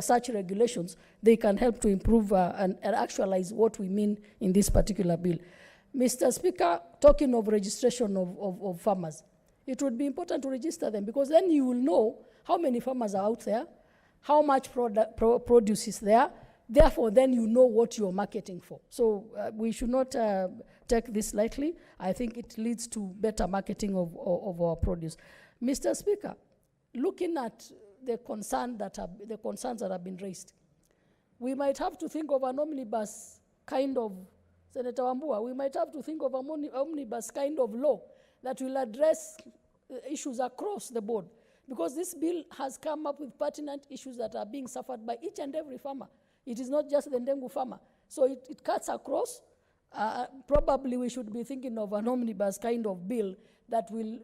such regulations. They can help to improve and actualize what we mean in this particular bill. Mr. Speaker, talking of registration of farmers, it would be important to register them, because then you will know how many farmers are out there, how much produce is there. Therefore, then you know what you're marketing for. So we should not take this lightly. I think it leads to better marketing of our produce. Mr. Speaker, looking at the concerns that have been raised, we might have to think of an omnibus kind of, Senator Wambua, we might have to think of an omnibus kind of law that will address issues across the board. Because this bill has come up with pertinent issues that are being suffered by each and every farmer. It is not just the Ndengu farmer. So it cuts across. Probably we should be thinking of an omnibus kind of bill that will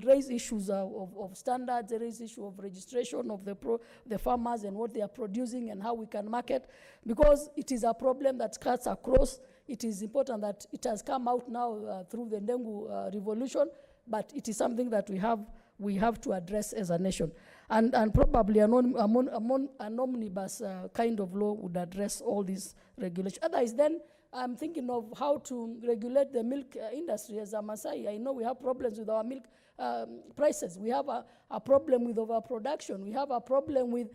raise issues of standards, raise issue of registration of the farmers and what they are producing and how we can market. Because it is a problem that cuts across. It is important that it has come out now through the Ndengu revolution, but it is something that we we have to address as a nation. And probably an omnibus kind of law would address all these regulations. Otherwise, then I'm thinking of how to regulate the milk industry as a Maasai. I know we have problems with our milk prices. We have a problem with overproduction. We have a problem with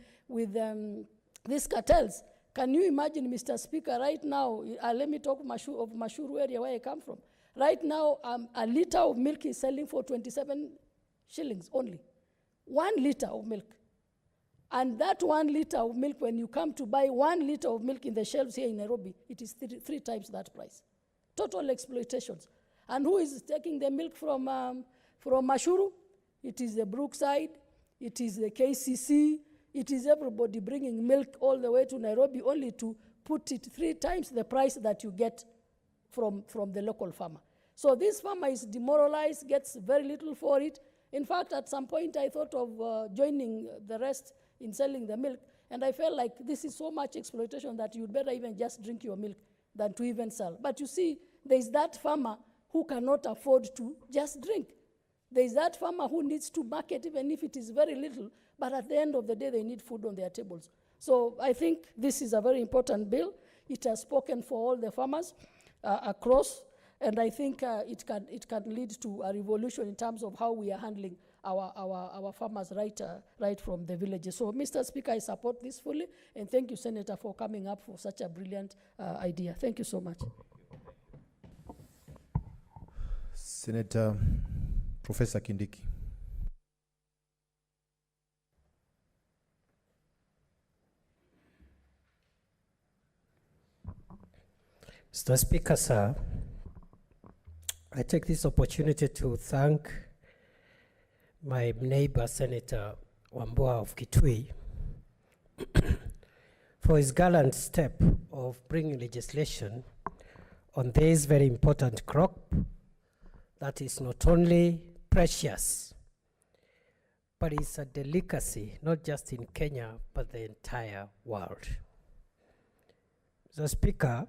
these cartels. Can you imagine, Mr. Speaker, right now, let me talk of Mashuru area where I come from. Right now, a liter of milk is selling for 27 shillings only. 1 liter of milk. And that 1 liter of milk, when you come to buy 1 liter of milk in the shelves here in Nairobi, it is three times that price. Total exploitations. And who is taking the milk from Mashuru? It is the Brookside, it is the KCC, it is everybody bringing milk all the way to Nairobi only to put it 3 times the price that you get from the local farmer. So this farmer is demoralized, gets very little for it. In fact, at some point I thought of joining the rest in selling the milk, and I felt like this is so much exploitation that you'd better even just drink your milk than to even sell. But you see, there's that farmer who cannot afford to just drink. There's that farmer who needs to market even if it is very little, but at the end of the day, they need food on their tables. So I think this is a very important bill. It has spoken for all the farmers across, and I think it can lead to a revolution in terms of how we are handling our farmers right from the villages. So, Mr. Speaker, I support this fully, and thank you, Senator, for coming up for such a brilliant idea. Thank you so much. Senator Professor Kindiki. Mr. Speaker, sir, I take this opportunity to thank my neighbor, Senator Wambua of Kitui, for his gallant step of bringing legislation on this very important crop that is not only precious, but it's a delicacy, not just in Kenya, but the entire world. Mr. Speaker,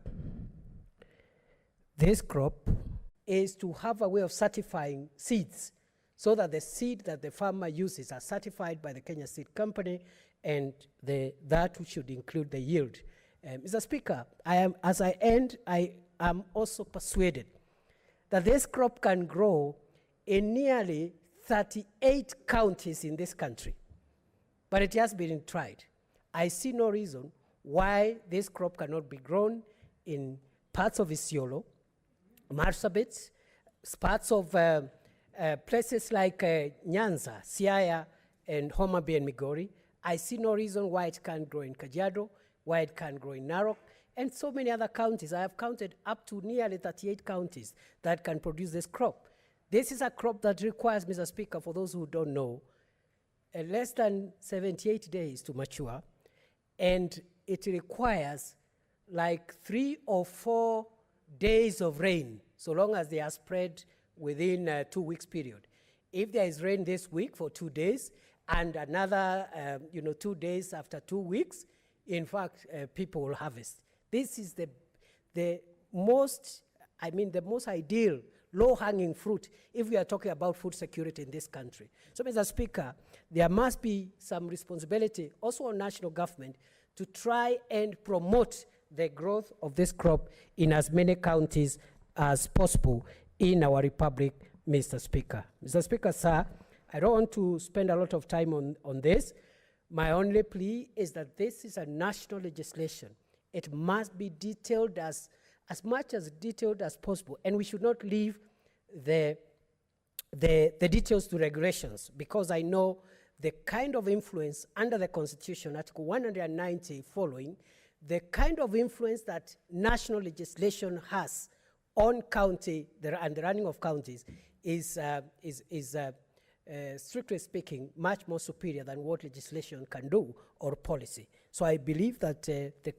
this crop is to have a way of certifying seeds so that the seed that the farmer uses are certified by the Kenya Seed Company, and that should include the yield. Mr. Speaker, as I end, I am also persuaded that this crop can grow in nearly 38 counties in this country, but it has been tried. I see no reason why this crop cannot be grown in parts of Isiolo, Marsabit, parts of places like Nyanza, Siaya, and Homa Bay and Migori. I see no reason why it can't grow in Kajiado, why it can't grow in Narok, and so many other counties. I have counted up to nearly 38 counties that can produce this crop. This is a crop that requires, Mr. Speaker, for those who don't know, less than 78 days to mature, and it requires like 3 or 4 days of rain, so long as they are spread within a 2 weeks period. If there is rain this week for 2 days and another 2 days after 2 weeks, in fact, people will harvest. This is the most ideal low-hanging fruit if we are talking about food security in this country. So, Mr. Speaker, there must be some responsibility also on national government to try and promote the growth of this crop in as many counties as possible in our republic, Mr. Speaker. Mr. Speaker, sir, I don't want to spend a lot of time on this. My only plea is that this is a national legislation. It must be detailed as much as detailed as possible, and we should not leave the details to regulations, because I know the kind of influence under the Constitution, Article 190 following, the kind of influence that national legislation has on county and the running of counties is strictly speaking, much more superior than what legislation can do or policy. So I believe that the